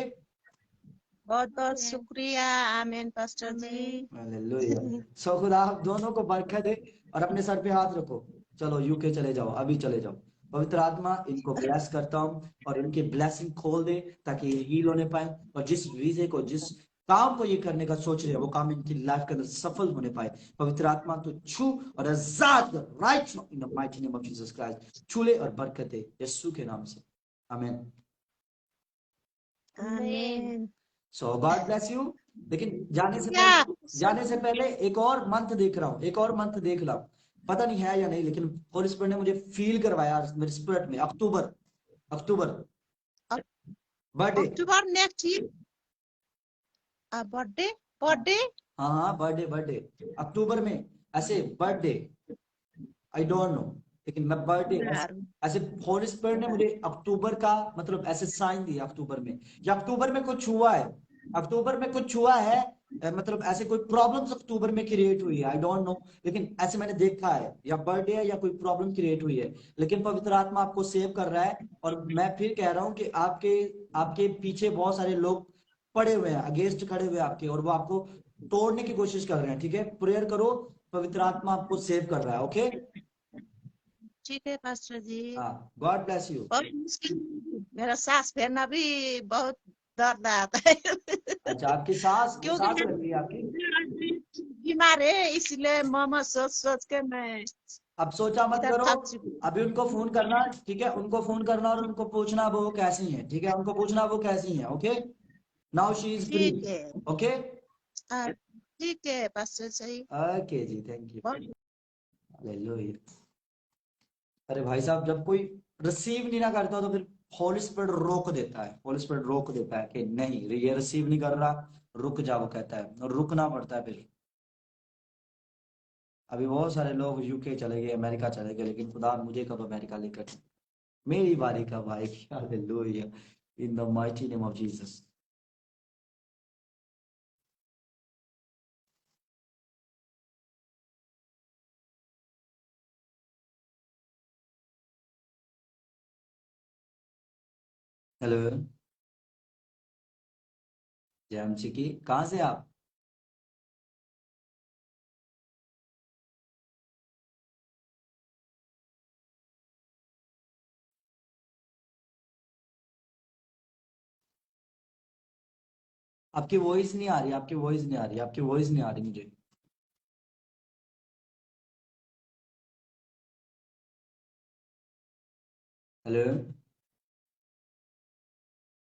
[SPEAKER 3] बहुत बहुत शुक्रिया, आमीन पास्टर जी।
[SPEAKER 1] हालेलुया। सो खुदा आप दोनों को बरकत दे और अपने सर पे हाथ रखो, चलो यूके चले जाओ, अभी चले जाओ। पवित्र आत्मा इनको ब्लेस करता हूँ और इनकी ब्लेसिंग खोल दे ताकि ये हील होने पाए और जिस वीजे को, जिस काम को ये करने का सोच रहे हैं वो काम इनकी लाइफ के अंदर सफल होने पाए। पवित्र आत्मा तो छू और आजाद right in the mighty name of Jesus Christ, छू ले और बरकत दे यीशु के नाम से, आमीन।
[SPEAKER 3] आमीन।
[SPEAKER 1] सो गॉड ब्लेस यू। लेकिन जाने से पहले एक और मंथ देख रहा हूँ, एक और मंथ देख रहा हूँ, पता नहीं है या नहीं, लेकिन होली स्पिरिट ने मुझे फील करवाया मेरे स्पिरिट में, अक्टूबर बर्थडे,
[SPEAKER 3] अक्टूबर नेक्स्ट ईयर बर्थडे।
[SPEAKER 1] हाँ बर्थडे अक्टूबर में, ऐसे बर्थडे आई डोंट नो, लेकिन मैं बर्थडे ऐसे होली स्पिरिट ने मुझे अक्टूबर का मतलब ऐसे साइन दिया, अक्टूबर में या अक्टूबर में कुछ हुआ है, अक्टूबर में कुछ हुआ है मतलब ऐसे कोई प्रॉब्लम्स अक्टूबर में क्रिएट हुई है, आई डोंट नो, लेकिन ऐसे मैंने देखा है, या बर्थडे है या कोई प्रॉब्लम क्रिएट हुई है, लेकिन पवित्र आत्मा आपको सेव कर रहा है। और मैं फिर कह रहा हूँ कि आपके आपके पीछे बहुत सारे लोग पड़े हुए हैं, अगेंस्ट खड़े हुए हैं आपके, और वो आपको तोड़ने की कोशिश कर रहे हैं। ठीक है, प्रेयर करो, पवित्र आत्मा आपको सेव कर रहा है। ओके,
[SPEAKER 3] ठीक है पास्टर जी।
[SPEAKER 1] हाँ, गॉड ब्लेस यू।
[SPEAKER 3] बहुत मुश्किल, मेरा सांस फेरना भी बहुत दर्द आता है
[SPEAKER 1] अच्छा, आपकी सांस
[SPEAKER 3] क्योंकि
[SPEAKER 1] सांस
[SPEAKER 3] मैं
[SPEAKER 1] लग रही है आपकी?
[SPEAKER 3] बीमार है, इसलिए मामा सोच सोच के मैं
[SPEAKER 1] अब सोचा मत
[SPEAKER 3] इधर
[SPEAKER 1] करो,
[SPEAKER 3] थक चुकी हूँ।
[SPEAKER 1] अभी उनको फोन करना। ठीक है, उनको फोन करना और उनको पूछना वो कैसी हैं। ठीक है, उनको पूछना वो कैसी हैं। Okay, now she is free.
[SPEAKER 3] ठीक है।
[SPEAKER 1] ओके,
[SPEAKER 3] ठीक है pastor ji.
[SPEAKER 1] Okay ji, thank you.
[SPEAKER 3] बहुत
[SPEAKER 1] हालेलुया। अरे भाई साहब, जब कोई रिसीव नहीं ना करता तो फिर होली स्पिरिट रोक देता है, होली स्पिरिट रोक देता है कि नहीं, ये रिसीव नहीं कर रहा, रुक जा, वो कहता है, और रुकना पड़ता है फिर। अभी बहुत सारे लोग यूके चले गए, अमेरिका चले गए, लेकिन खुदा मुझे कब अमेरिका लेकर, मेरी बारी कब आएगी? Hallelujah, in the mighty name of Jesus. Hello जैमची की, कहाँ से आप? आपकी वॉइस नहीं आ रही, आपकी वॉइस नहीं आ रही, आपकी वॉइस नहीं आ रही मुझे। हेलो।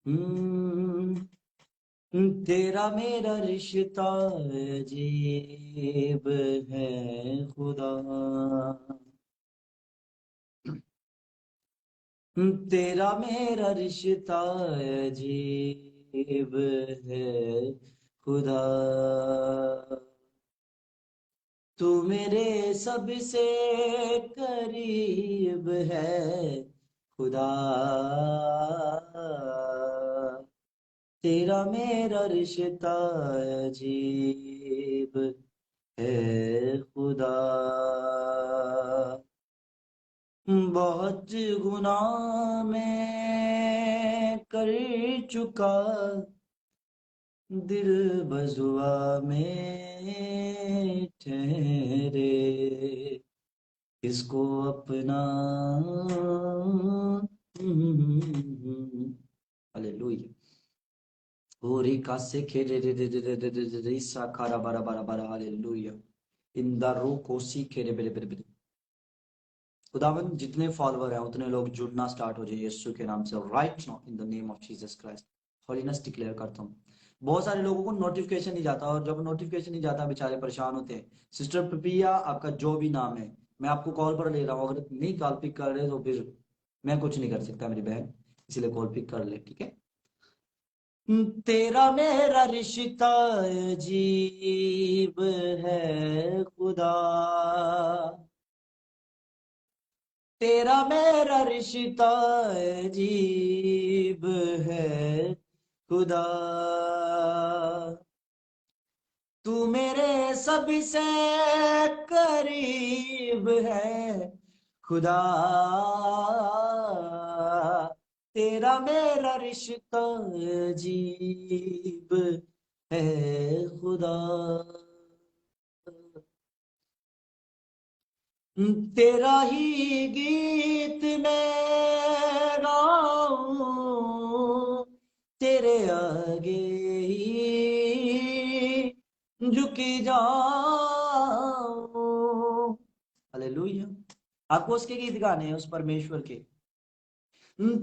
[SPEAKER 1] हम्म, तेरा मेरा रिश्ता अजीब है खुदा, तेरा मेरा रिश्ता अजीब है खुदा, तू मेरे सबसे करीब है खुदा, तेरा मेरा रिश्ता अजीब है खुदा, बहुत गुनाह मैं कर चुका, दिल बजुआ में ठहरे, इसको अपना। हालेलुया। ओरी कासे खेरे रे रे रे रे रे रे रे रे सा खारा बारा बारा बारा, हालेलुया। इन द रू कोसी खेरे बेरे बेरे बेरे। खुदावन जितने फॉलोवर हैं उतने लोग जुड़ना स्टार्ट हो जाए यीशु के नाम से, right now in the name of Jesus Christ. Holiness declare करता हूँ। बहुत सारे लोगों को नोटिफिकेशन नहीं जाता, और जब नोटिफिकेशन नहीं जाता बेचारे परेशान होते हैं। सिस्टर प्रिया, आपका जो भी नाम है, मैं आपको कॉल पर ले रहा हूँ, अगर नहीं कॉल पिक कर रहे तो फिर मैं कुछ नहीं कर सकता मेरी बहन, इसलिए कॉल पिक कर ले। ठीक है, तेरा मेरा रिश्ता अजीब है खुदा, तेरा मेरा रिश्ता अजीब है खुदा, तू मेरे सबसे करीब है खुदा, तेरा मेरा रिश्ता अजीब है खुदा, तेरा ही गीत मैं गाऊं, तेरे आगे ही झुकी जाऊं। हालेलुया। आपको उसके गीत गाने हैं, उस परमेश्वर के।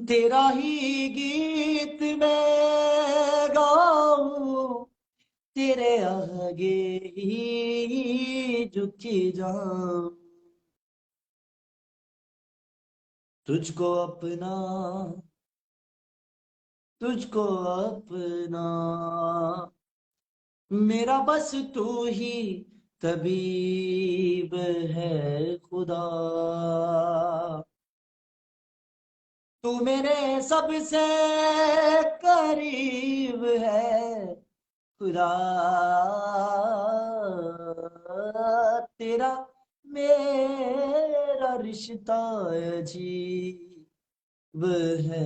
[SPEAKER 1] तेरा ही गीत मैं गाऊं, तेरे आगे ही झुकी जाऊं, तुझको अपना, तुझको अपना, मेरा बस तू ही तबीब है खुदा, तू मेरे सबसे करीब है खुदा तेरा मेरा रिश्ता अजीब है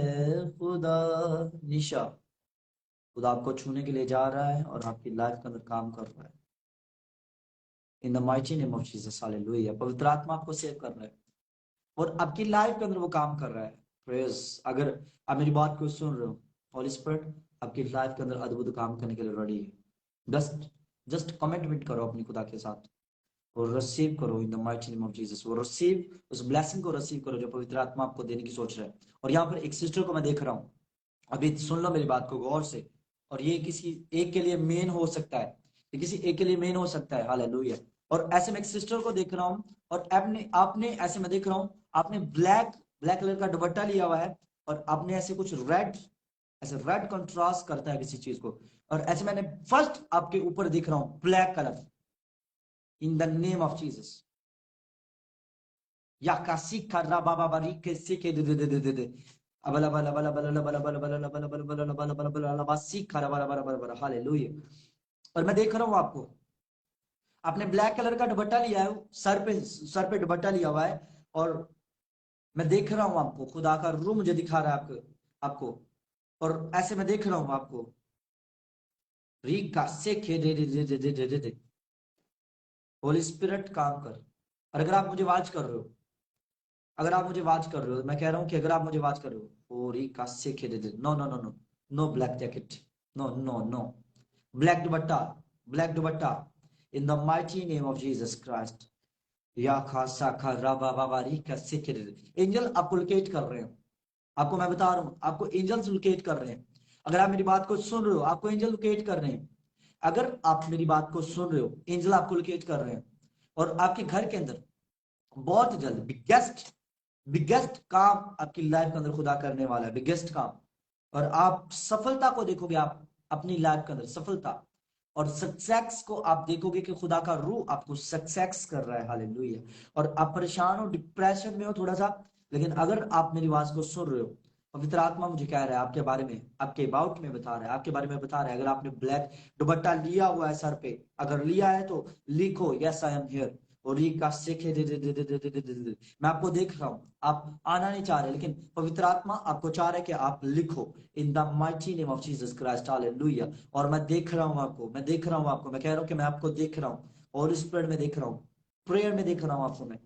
[SPEAKER 1] खुदा। निशा, खुदा आपको छूने के लिए जा रहा है और आपकी लाइफ के अंदर काम कर रहा है। In the mighty name of Jesus, hallelujah. पवित्र आत्मा आपको सेव कर रहा है और आपकी लाइफ के अंदर वो काम कर रहा है। प्रेज, अगर आप मेरी बात को सुन रहे हो, हॉली स्पिरिट आपकी लाइफ के अंदर अद्भुत काम करने के लिए रेडी है। जस्ट जस्ट कमिटमेंट करो अपनी खुदा के साथ और रिसीव करो इन the mighty name of Jesus. वो रिसीव, उस ब्लेसिंग को रिसीव करो जो पवित्र आत्मा आपको देने की सोच रहा है। और यहाँ पर एक सिस्टर को मैं देख रहा हूँ, अभी सुन लो मेरी बात को गौर से। और ये किसी एक के लिए मेन हो सकता है, ये किसी एक के लिए मेन हो सकता है, हालेलुया। और ऐसे में एक सिस्टर को देख रहा हूँ और आपने आपने ऐसे में देख रहा हूँ, आपने ब्लैक ब्लैक कलर का दुपट्टा लिया हुआ है और आपने ऐसे कुछ रेड, ऐसे रेड कंट्रास्ट करता है किसी चीज को। और ऐसे मैंने फर्स्ट आपके ऊपर दिख रहा हूँ black colour, in the name of Jesus. या कासी खर्रा बाबा बारी के सीखे दे दे दे दे दे दे अबला बला बला बला बला बला बला बला बला बला बला बला बला बला बला बासी खरा बला बला बला बला, हालेलुया। और मैं देख रहा हूँ आपको, आपने ब्लैक कलर का दुपट्टा लिया है, सर पे दुपट्टा लिया हुआ है। और मैं देख रहा हूँ आपको, खुदा का रूह मुझे दिखा रहा है आपको। और ऐसे मैं देख रहा हूँ आपको, री का से खे दे दे दे दे दे दे दे। होली स्पिरिट काम कर। और अगर आप मुझे वाच कर रहे हो, अगर आप मुझे वाच कर रहे हो, मैं कह रहा हूं कि अगर आप मुझे वाच कर रहे हो, ओरी कासे खेदे दे, no no no no no black jacket, no no no black dupatta, black dupatta in the mighty name of Jesus Christ. या खासा खा राबा बाबा री कासे खेदे दे। एंजल आपको लोकेट कर रहे हैं, आपको मैं बता रहा हूं, आपको एंजल्स लोकेट कर रहे हैं। अगर आप मेरी बात को सुन रहे हो, आपको एंजल लोकेट कर रहे हैं। अगर आप मेरी बात को सुन रहे हो, एंजल आपको लोकेट कर रहे हैं। और आपके घर के अंदर बहुत जल्द बिगेस्ट काम आपकी लाइफ के अंदर खुदा करने वाला है, बिगेस्ट काम। और आप सफलता को देखोगे, आप अपनी लाइफ के अंदर सफलता और सक्सेस को आप देखोगे कि खुदा का रूह आपको सक्सेस कर रहा है, हालेलुया। और आप परेशान हो, डिप्रेशन में हो थोड़ा सा, लेकिन अगर आप मेरी आवाज को सुन रहे हो, पवित्र आत्मा मुझे कह रहा है आपके बारे में, आपके अबाउट में बता रहा है, आपके बारे में बता रहा है। अगर आपने ब्लैक दुपट्टा लिया हुआ है सर पे, अगर लिया है तो लिखो यस आई एम हियर। और ये का सीखे दे दे दे दे दे दे दे दे दे। मैं आपको देख रहा हूँ, आप आना नहीं चाह रहे, लेकिन पवित्र आत्मा आपको चाह रहा है कि आप लिखो इन the mighty name of Jesus Christ, hallelujah. और मैं देख रहा हूँ आपको, मैं देख रहा हूँ आपको, मैं कह रहा हूँ कि मैं आपको देख रहा हूँ और स्पिरिट में देख रहा हूँ, प्रेयर में देख रहा हूँ आपको मैं,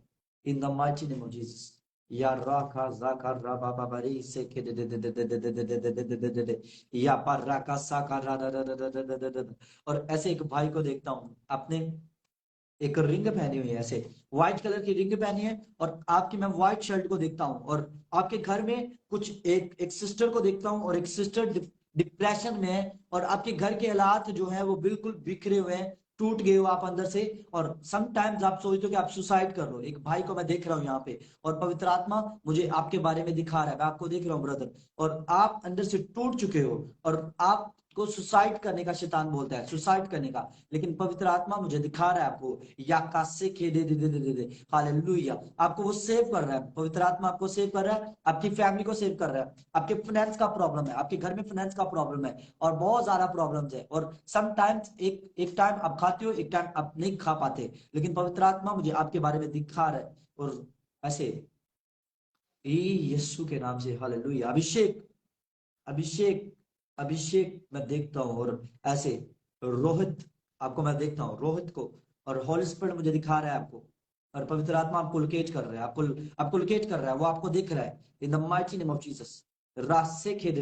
[SPEAKER 1] इन the mighty name of Jesus. या राखा जाका रा बाबा बरी से के दे दे दे दे दे दे दे दे दे दे दे दे दे दे या पर राका साका रा रा रा रा रा रा रा। और ऐसे एक भाई को देखता हूँ, आपने एक रिंग पहनी हुई है, ऐसे व्हाइट कलर की रिंग पहनी है। और आपकी मैं व्हाइट शर्ट को देखता हूँ और आपके घर में कुछ एक सिस्टर को देखता हूँ और एक सिस्टर डिप्रेशन में है। और आपके घर के हालात जो है वो बिल्कुल बिखरे हुए हैं, टूट गए हो आप अंदर से। और समटाइम्स आप सोचते हो कि आप सुसाइड कर लो। एक भाई को मैं देख रहा हूँ यहाँ पे और पवित्र आत्मा मुझे आपके बारे में दिखा रहा है, मैं आपको देख रहा हूँ ब्रदर। और आप अंदर से टूट चुके हो और आप को सुसाइड करने का शैतान बोलता है, सुसाइड करने का, लेकिन पवित्र आत्मा मुझे दिखा रहा है आपको या कासे के दे दे दे दे दे दे, हालेलुया। आपको वो सेव कर रहा है, पवित्र आत्मा आपको सेव कर रहा है, आपकी फैमिली को सेव कर रहा है। आपके फाइनेंस का प्रॉब्लम है, आपके घर में फाइनेंस का प्रॉब्लम है और बहुत ज्यादा प्रॉब्लम्स है। और समटाइम्स एक टाइम आप खाते हो, एक टाइम आप नहीं खा पाते, लेकिन पवित्र आत्मा मुझे आपके बारे में दिखा रहा है। और ऐसे यीशु के नाम से, हालेलुया। अभिषेक अभिषेक अभिषेक मैं देखता हूँ। और ऐसे रोहित, आपको मैं देखता हूँ रोहित को, और हॉली स्पिरिट मुझे दिखा रहा है आपको। और पवित्र आत्मा आपको लोकेट कर रहा है, आपको लोकेट कर रहा है, वो आपको देख रहा है in the mighty name of Jesus. रास्ते खे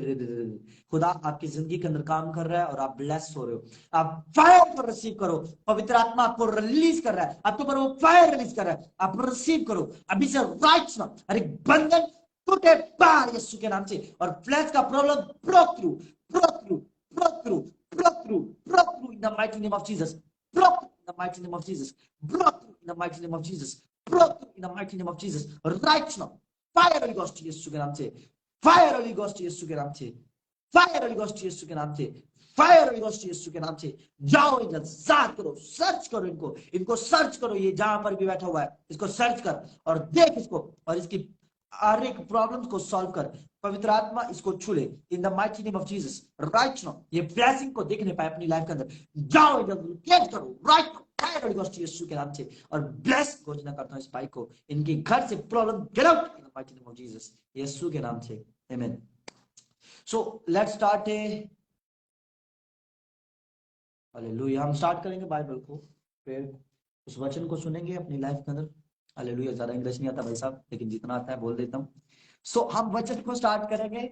[SPEAKER 1] खुदा आपकी जिंदगी के अंदर काम कर रहा है और आप ब्लेस हो रहे हो। आप फायर को रिसीव करो, पवित्र आत्मा आपको रिलीज कर रहा है, आपके ऊपर वो फायर रिलीज कर रहा है, आप रिसीव करो अभी से राइट नाउ। अरे बंधन टूटे बाहर यीशु के नाम से। और फ्लैश का problem broke through, broke through, broke through, broke through, broke through in the mighty name of Jesus, broke through in the mighty name of Jesus, broke through in the mighty name of Jesus, broke through in the mighty name of Jesus right now. Fire holy ghost Yeshu के नाम से, fire holy ghost Yeshu के नाम से, fire holy ghost Yeshu के नाम से, fire holy ghost Yeshu के नाम से। जाओ इधर, साथ करो, सर्च करो इनको सर्च करो। ये जहां पर भी बैठा हुआ है इसको सर्च कर और देख इसको, और इसकी हर एक प्रॉब्लम को सॉल्व कर। पवित्र आत्मा इसको छू ले इन the mighty name of Jesus right now. ये ब्लेसिंग को देखने पाए अपनी लाइफ के अंदर। जाओ कैच करो राइट नाउ यीशु के नाम से और ब्लेस घोषणा करता हूं इस भाई को, इनके घर से problem get out in the mighty name of Jesus Yeshu के नाम से amen. So let's start hallelujah. हम स्टार्ट करेंगे बाइबल को, फिर उस वचन को सुनेंगे अपनी लाइफ के अंदर। हालेलुया। ज्यादा इंग्लिश नहीं आता भाई साहब, लेकिन जितना आता है बोल देता हूँ। सो हम वचन को स्टार्ट करेंगे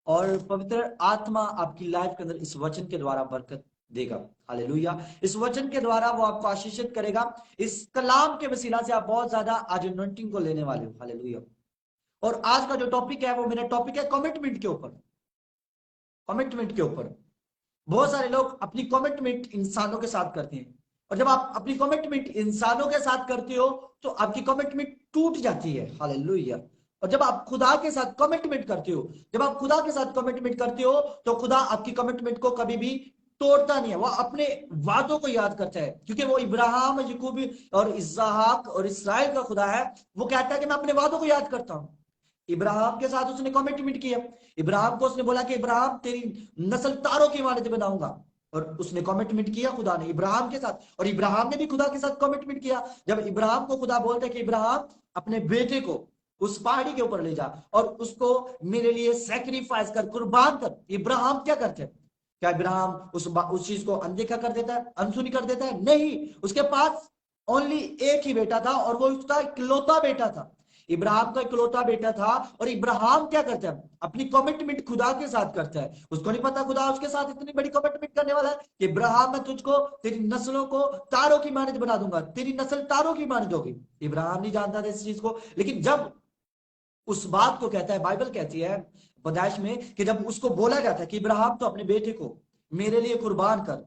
[SPEAKER 1] और पवित्र आत्मा आपकी लाइफ के अंदर इस वचन के द्वारा बरकत देगा। हालेलुया। इस वचन के द्वारा वो आपको आशीषित करेगा। इस कलाम के वसीला से आप बहुत ज्यादा आज अनॉइंटिंग को लेने वाले हो। हालेलुया। और आज का जो टॉपिक है वो मेरा टॉपिक है कमिटमेंट के ऊपर। कमिटमेंट के ऊपर बहुत सारे लोग अपनी कमिटमेंट इंसानों के साथ करते हैं, और जब आप अपनी कमिटमेंट इंसानों के साथ करते हो तो आपकी कमिटमेंट टूट जाती है। हालेलुया। और जब आप खुदा के साथ कमिटमेंट करते हो, जब आप खुदा के साथ कमिटमेंट करते हो तो खुदा आपकी कमिटमेंट को कभी भी तोड़ता नहीं है। वो अपने वादों को याद करता है, क्योंकि वो इब्राहिम, याकूब और इसहाक और इसराइल का खुदा है। वो कहता है कि मैं अपने वादों को याद करता हूं। इब्राहिम के साथ उसने कमिटमेंट किया। इब्राहिम को उसने बोला कि इब्राहिम तेरी नस्ल तारों की इमारत बनाऊंगा, और उसने कमिटमेंट किया खुदा ने इब्राहिम के साथ, और इब्राहिम ने भी खुदा के साथ कमिटमेंट किया। जब इब्राहिम को खुदा बोलता है कि इब्राहिम अपने बेटे को उस पहाड़ी के ऊपर ले जा और उसको मेरे लिए सैक्रिफाइस कर, कुर्बान कर, इब्राहिम क्या करते हैं? क्या इब्राहिम उस चीज को अनदेखा कर देता है, अनसुनी कर देता है? नहीं। उसके पास ओनली एक ही बेटा था और वो उसका इकलौता बेटा था। इब्राहिम का इकलौता बेटा था, और इब्राहिम क्या करता है? अपनी कमिटमेंट खुदा के साथ करता है। उसको नहीं पता खुदा उसके साथ इतनी बड़ी कमिटमेंट करने वाला है कि इब्राहिम मैं तुझको तेरी नस्लों को तारों की मानित बना दूंगा, तेरी नस्ल तारों की मानित होगी। इब्राहिम नहीं जानता था इस चीज को, लेकिन जब उस बात को कहता है, बाइबल कहती है पैदाइश में कि जब उसको बोला जाता है कि इब्राहिम तो अपने बेटे को मेरे लिए कुर्बान कर,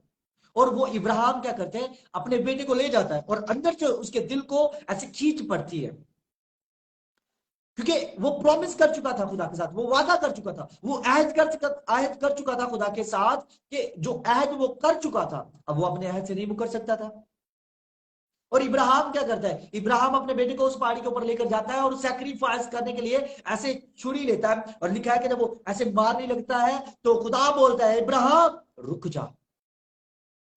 [SPEAKER 1] और वो इब्राहिम क्या करते हैं? अपने बेटे को ले जाता है, और अंदर से उसके दिल को ऐसे खींच पड़ती है, क्योंकि वो प्रॉमिस कर चुका था खुदा के साथ, वो वादा कर चुका था, वो अहद कर चुका था खुदा के साथ, कि जो अहद वो कर चुका था अब वो अपने अहद से नहीं मुकर सकता था। और इब्राहिम क्या करता है? इब्राहिम अपने बेटे को उस पहाड़ी के ऊपर लेकर जाता है और सैक्रिफाइस करने के लिए ऐसे छुरी लेता है, और लिखा है कि जब वो ऐसे मारने लगता है तो खुदा बोलता है इब्राहिम रुक जा,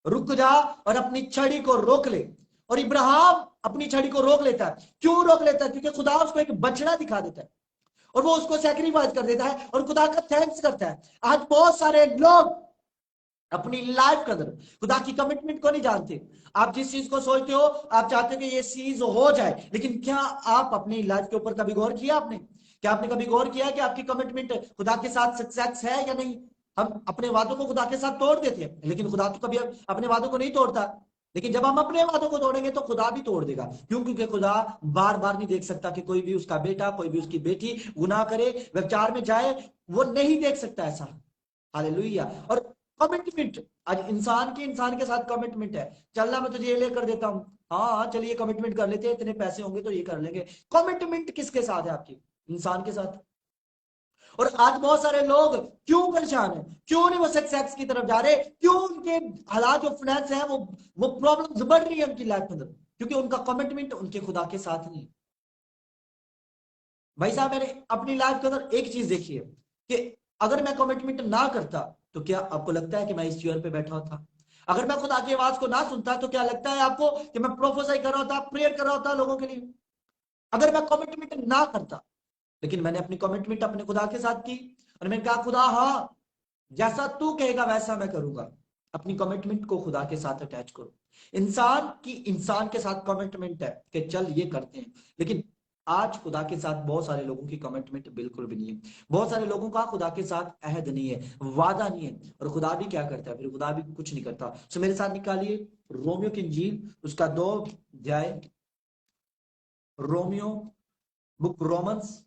[SPEAKER 1] रुक जा और अपनी छड़ी को रोक ले। और इब्राहिम अपनी छड़ी को रोक लेता है। क्यों रोक लेता है? क्योंकि खुदा उसको एक बछड़ा दिखा देता है और वो उसको सैक्रिफाइस कर देता है और खुदा का थैंक्स करता है। आज बहुत सारे लोग अपनी लाइफ के अंदर खुदा की कमिटमेंट को नहीं जानते। आप जिस चीज को सोचते हो, आप चाहते हो कि ये चीज हो जाए, लेकिन क्या आप अपनी लाइफ के ऊपर कभी गौर किया? आपने क्या आपने कभी गौर किया कि आपकी कमिटमेंट खुदा के साथ सक्सेस है या नहीं? हम अपने वादों को खुदा के साथ तोड़ देते हैं, लेकिन खुदा तो कभी अपने वादों को नहीं तोड़ता। लेकिन जब हम अपने वादों को तोड़ेंगे तो खुदा भी तोड़ देगा। क्यों? क्योंकि खुदा बार बार नहीं देख सकता कि कोई भी उसका बेटा, कोई भी उसकी बेटी गुनाह करे, व्यभिचार में जाए। वो नहीं देख सकता ऐसा। हालेलुया। और कमिटमेंट, आज इंसान के साथ कमिटमेंट है। चलना मैं तुझे ये लेकर देता हूं, हाँ चलिए कमिटमेंट कर लेते हैं, इतने पैसे होंगे तो ये कर लेंगे। कमिटमेंट किसके साथ है? आपकी इंसान के साथ। और आज बहुत सारे लोग क्यों परेशान है? क्यों नहीं वो सक्सेस की तरफ जा रहे? क्यों उनके हालात जो फाइनेंस है वो प्रॉब्लम्स बढ़ रही है उनकी लाइफ के अंदर? क्योंकि उनका कमिटमेंट उनके खुदा के साथ नहीं। भाई साहब, मैंने अपनी लाइफ के अंदर एक चीज देखी है कि अगर मैं कमिटमेंट ना करता तो क्या आपको लगता है कि मैं इस चेयर पे बैठा होता? अगर मैं खुदा की आवाज को ना सुनता तो क्या लगता है आपको कि मैं प्रोफेसर कर रहा होता, प्रेयर कर रहा होता लोगों के लिए? अगर मैं कमिटमेंट ना करता, लेकिन मैंने अपनी कमिटमेंट अपने खुदा के साथ की, और मैंने कहा खुदा हाँ जैसा तू कहेगा वैसा मैं करूंगा। अपनी कमिटमेंट को खुदा के साथ अटैच करो। इंसान के साथ कमिटमेंट है कि चल ये करते हैं, लेकिन आज खुदा के साथ बहुत सारे लोगों की कमिटमेंट बिल्कुल भी नहीं है। बहुत सारे लोगों का खुदा के साथ अहद नहीं है, वादा नहीं है, और खुदा भी क्या करता है? फिर खुदा भी कुछ नहीं करता। सो मेरे साथ निकालिए रोमियो की इंजील उसका 2 अध्याय, Romeo book Romans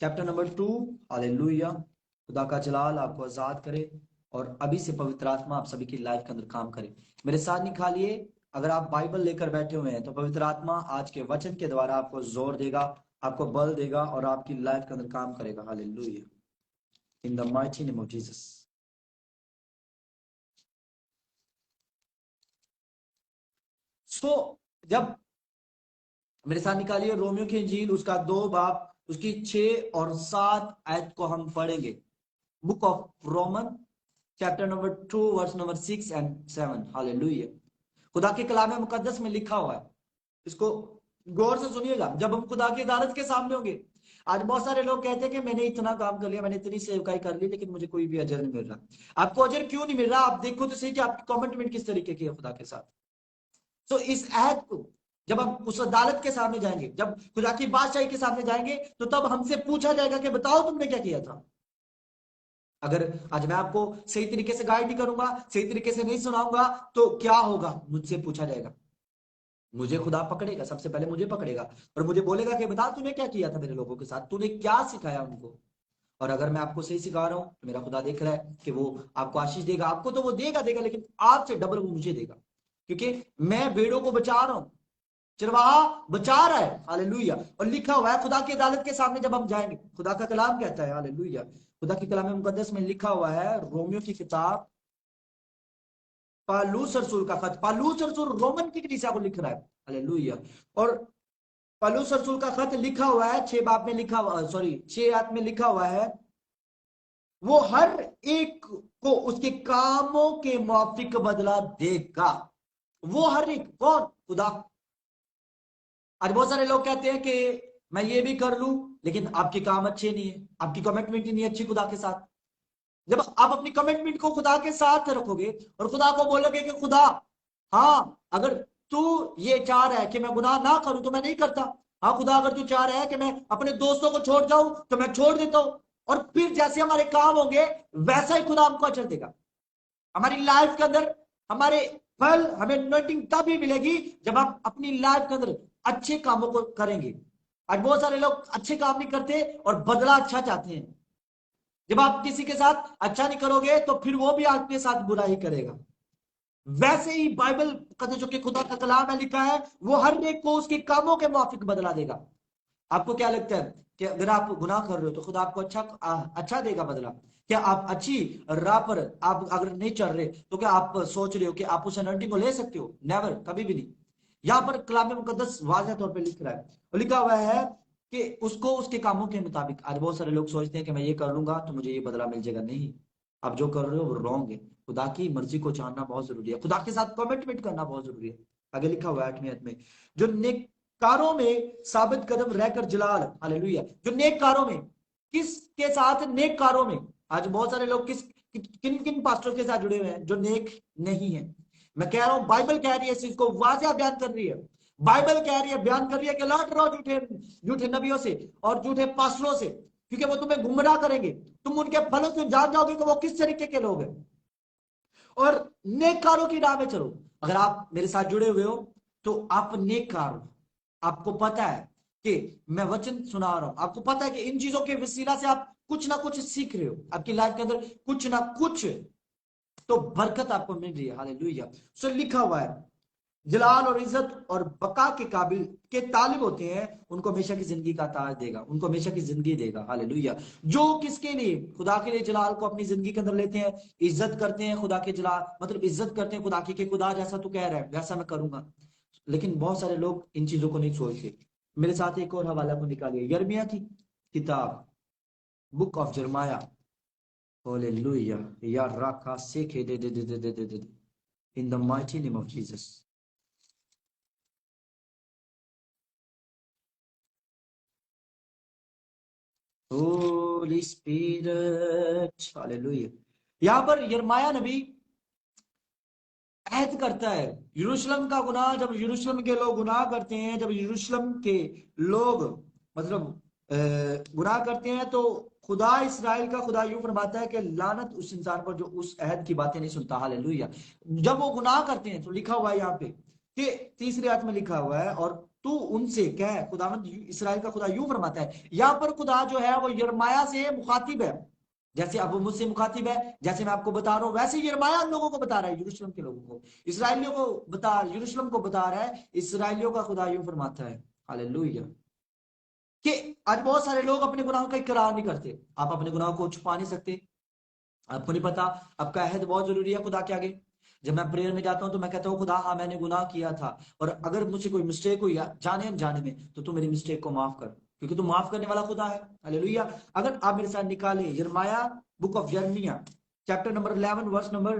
[SPEAKER 1] chapter number 2। Hallelujah. खुदा का जलाल आपको आजाद करे और अभी से पवित्र आत्मा आप सभी की लाइफ के अंदर काम करे। मेरे साथ निकालिए, अगर आप बाइबल लेकर बैठे हुए हैं तो पवित्र आत्मा आज के वचन के द्वारा आपको जोर देगा, आपको बल देगा और आपकी लाइफ के अंदर काम करेगा। Hallelujah in the mighty name of Jesus. So जब मेरे साथ निकालिए रोमियो की इंजील उसका 2 बाब उसकी 6 और 7 आयत को हम पढ़ेंगे। Book of Roman chapter number 2 verse number 6 and 7। Hallelujah. खुदा के कलाम मुकद्दस में लिखा हुआ है, इसको गौर से सुनिएगा। जब हम खुदा की अदालत के सामने होंगे, आज बहुत सारे लोग कहते हैं कि मैंने इतना काम कर लिया, मैंने इतनी सेवकाई कर ली, लेकिन मुझे कोई भी अजर नहीं मिल रहा। आपको अजर क्यों नहीं मिल रहा? आप देखो तो सही कि आपकी कमिटमेंट किस तरीके की है खुदा के साथ। तो इस ऐप को जब हम उस अदालत के सामने जाएंगे, जब खुदा की बादशाही के सामने जाएंगे, तो तब हमसे पूछा जाएगा कि बताओ तुमने क्या किया था। अगर आज मैं आपको सही तरीके से गाइड नहीं करूंगा, सही तरीके से नहीं सुनाऊंगा, तो क्या होगा? मुझसे पूछा जाएगा, मुझे खुदा पकड़ेगा, सबसे पहले मुझे पकड़ेगा और मुझे बोलेगा कि बता तूने क्या किया था मेरे लोगों के साथ, तूने क्या सिखाया उनको। और अगर मैं आपको सही सिखा रहा हूं तो मेरा खुदा देख रहा है कि वो आपको आशीष देगा। आपको तो वो देगा, लेकिन आपसे डबल वो मुझे देगा, क्योंकि मैं भेड़ों को बचा रहा हूं, चरवाहा बचा रहा है। हालेलुया। और लिखा हुआ है खुदा की अदालत के सामने जब हम जाएंगे, खुदा का कलाम कहता है, हालेलुया, खुदा की कलाम मुकद्दस में लिखा हुआ है, रोमियो की किताब पालूस रसूल का खत, पालूस रसूल रोमन की कलीसिया को लिख रहा है। हालेलुया। और पालूस रसूल का खत लिखा हुआ है 6 बाब में लिखा हुआ, 6 आयत में लिखा हुआ है, वो हर एक को उसके कामों के मुआफिक बदला देगा। वो हर एक कौन? खुदा। आज बहुत सारे लोग कहते हैं कि मैं ये भी कर लूं, लेकिन आपके काम अच्छे नहीं है, आपकी कमिटमेंट ही नहीं अच्छी खुदा के साथ। जब आप अपनी कमिटमेंट को खुदा के साथ रखोगे और खुदा को बोलोगे कि खुदा, हाँ अगर तू ये चाह रहा है कि मैं गुनाह ना करूं तो मैं नहीं करता, हाँ खुदा अगर तू चाह रहा है कि मैं अपने दोस्तों को छोड़ जाऊं तो मैं छोड़ देता हूं, और फिर जैसे हमारे काम होंगे वैसा ही खुदा हमको अजर देगा। हमारी लाइफ के अंदर हमारे फल, हमें अनॉइंटिंग तभी मिलेगी जब हम अपनी लाइफ के अंदर अच्छे कामों को करेंगे। आज बहुत सारे लोग अच्छे काम नहीं करते और बदला अच्छा चाहते हैं। जब आप किसी के साथ अच्छा नहीं करोगे तो फिर वो भी आपके साथ बुरा ही करेगा। वैसे ही बाइबल कहते जो कि खुदा का कलाम है लिखा है, वो हर एक को उसके कामों के मुआफिक बदला देगा। आपको क्या लगता है कि अगर आप गुनाह कर रहे हो तो खुदा आपको अच्छा देगा बदला? क्या आप अच्छी राह पर आप अगर नहीं चल रहे तो क्या आप सोच रहे हो कि आप उस अनॉइंटिंग को ले सकते हो? नेवर, कभी भी नहीं। यहाँ पर कलाम मुकद्दस वाज़ेह तौर पे लिख रहा है, और लिखा हुआ है कि उसको उसके कामों के मुताबिक। आज बहुत सारे लोग सोचते हैं कि मैं ये कर लूंगा तो मुझे ये बदला मिल जाएगा। नहीं, आप जो कर रहे हो वो रॉन्ग है। खुदा की मर्जी को जानना बहुत जरूरी है, खुदा के साथ कमिटमेंट करना बहुत जरूरी है। आगे लिखा हुआ है 8वीं आयत में, जो नेककारों में साबित कदम रहकर जलाल, हालेलुया, जो नेककारों में, किसके साथ? नेककारों में। आज बहुत सारे लोग किन किन पास्टरों के साथ जुड़े हुए हैं जो नेक नहीं है? मैं कह रहा हूं बाइबल कह रही है, इस चीज को वाज़ेह बयान कर रही है। बाइबल कह रही है, बयान कर रही है कि लौट रहो झूठे नबियों से और झूठे पास्टरों से, क्योंकि वो तुम्हें गुमराह करेंगे। तुम उनके फलों से जान जाओगे कि वो किस तरीके के लोग हैं। और नेककारों की राह में चलो। अगर आप मेरे साथ जुड़े हुए हो तो आप नेककार हो। आपको पता है कि मैं वचन सुना रहा हूं, आपको पता है कि इन चीजों के वसीला से आप कुछ ना कुछ सीख रहे हो, आपकी लाइफ के अंदर कुछ ना कुछ तो बरकत आपको मिल रही है। हालेलुया। सो लिखा हुआ है, जलाल और इज्जत और बका के काबिल के तालिब होते हैं, उनको हमेशा की जिंदगी का ताज देगा, उनको हमेशा की जिंदगी देगा। हालेलुया। जो किसके लिए? खुदा के लिए जलाल को अपनी जिंदगी के अंदर लेते हैं, इज्जत करते हैं खुदा के जलाल, मतलब इज्जत करते हैं खुदा की कि खुदा जैसा तू कह रहा है वैसा मैं करूंगा। लेकिन बहुत सारे लोग इन चीजों को नहीं सोचते। मेरे साथ एक और हवाला को निकालिए, यिर्मयाह की किताब, बुक ऑफ यिर्मयाह। हालेलुया। या राखा से खे दे दे दे दे दे दे in the mighty name of Jesus. Holy spirit, hallelujah. यहां पर यिर्मयाह नबी अहद करता है यरूशलेम का गुनाह। जब यरूशलेम के लोग गुनाह करते हैं, जब यरूशलेम के लोग मतलब गुनाह करते हैं, तो खुदा इस्राएल का खुदा यूं फरमाता है कि लानत उस इंसान पर जो उस अहद की बातें नहीं सुनता। हालेलुया। जब वो गुनाह करते हैं तो लिखा हुआ है यहाँ पे कि 3री आयत में लिखा हुआ है, और तू उनसे कह, खुदावंद इस्राएल का खुदा यूं फरमाता है। यहाँ पर खुदा जो है वो यिर्मयाह से मुखातिब है, जैसे अब वो मुझसे मुखातिब है, जैसे मैं आपको बता रहा हूं वैसे यिर्मयाह लोगों को बता रहा है, यरूशलेम के लोगों को, इसराइलियों को यरूशलेम को बता रहा है। इसराइलियों का खुदा यूं फरमाता है, हालेलुया, कि आज बहुत सारे लोग अपने गुनाहों का इकरार नहीं करते। आप अपने गुनाहों को छुपा नहीं सकते, आपको नहीं पता। आपका अहद बहुत जरूरी है खुदा के आगे। जब मैं प्रेयर में जाता हूं तो मैं कहता हूं खुदा हाँ मैंने गुनाह किया था, और अगर मुझसे कोई मिस्टेक हुई जाने अनजाने में तो तू मेरी मिस्टेक को माफ कर, क्योंकि तू माफ करने वाला खुदा है। हालेलुया। अगर आप मेरे साथ निकालें यिर्मयाह, बुक ऑफ यिर्मयाह chapter number 11 verse number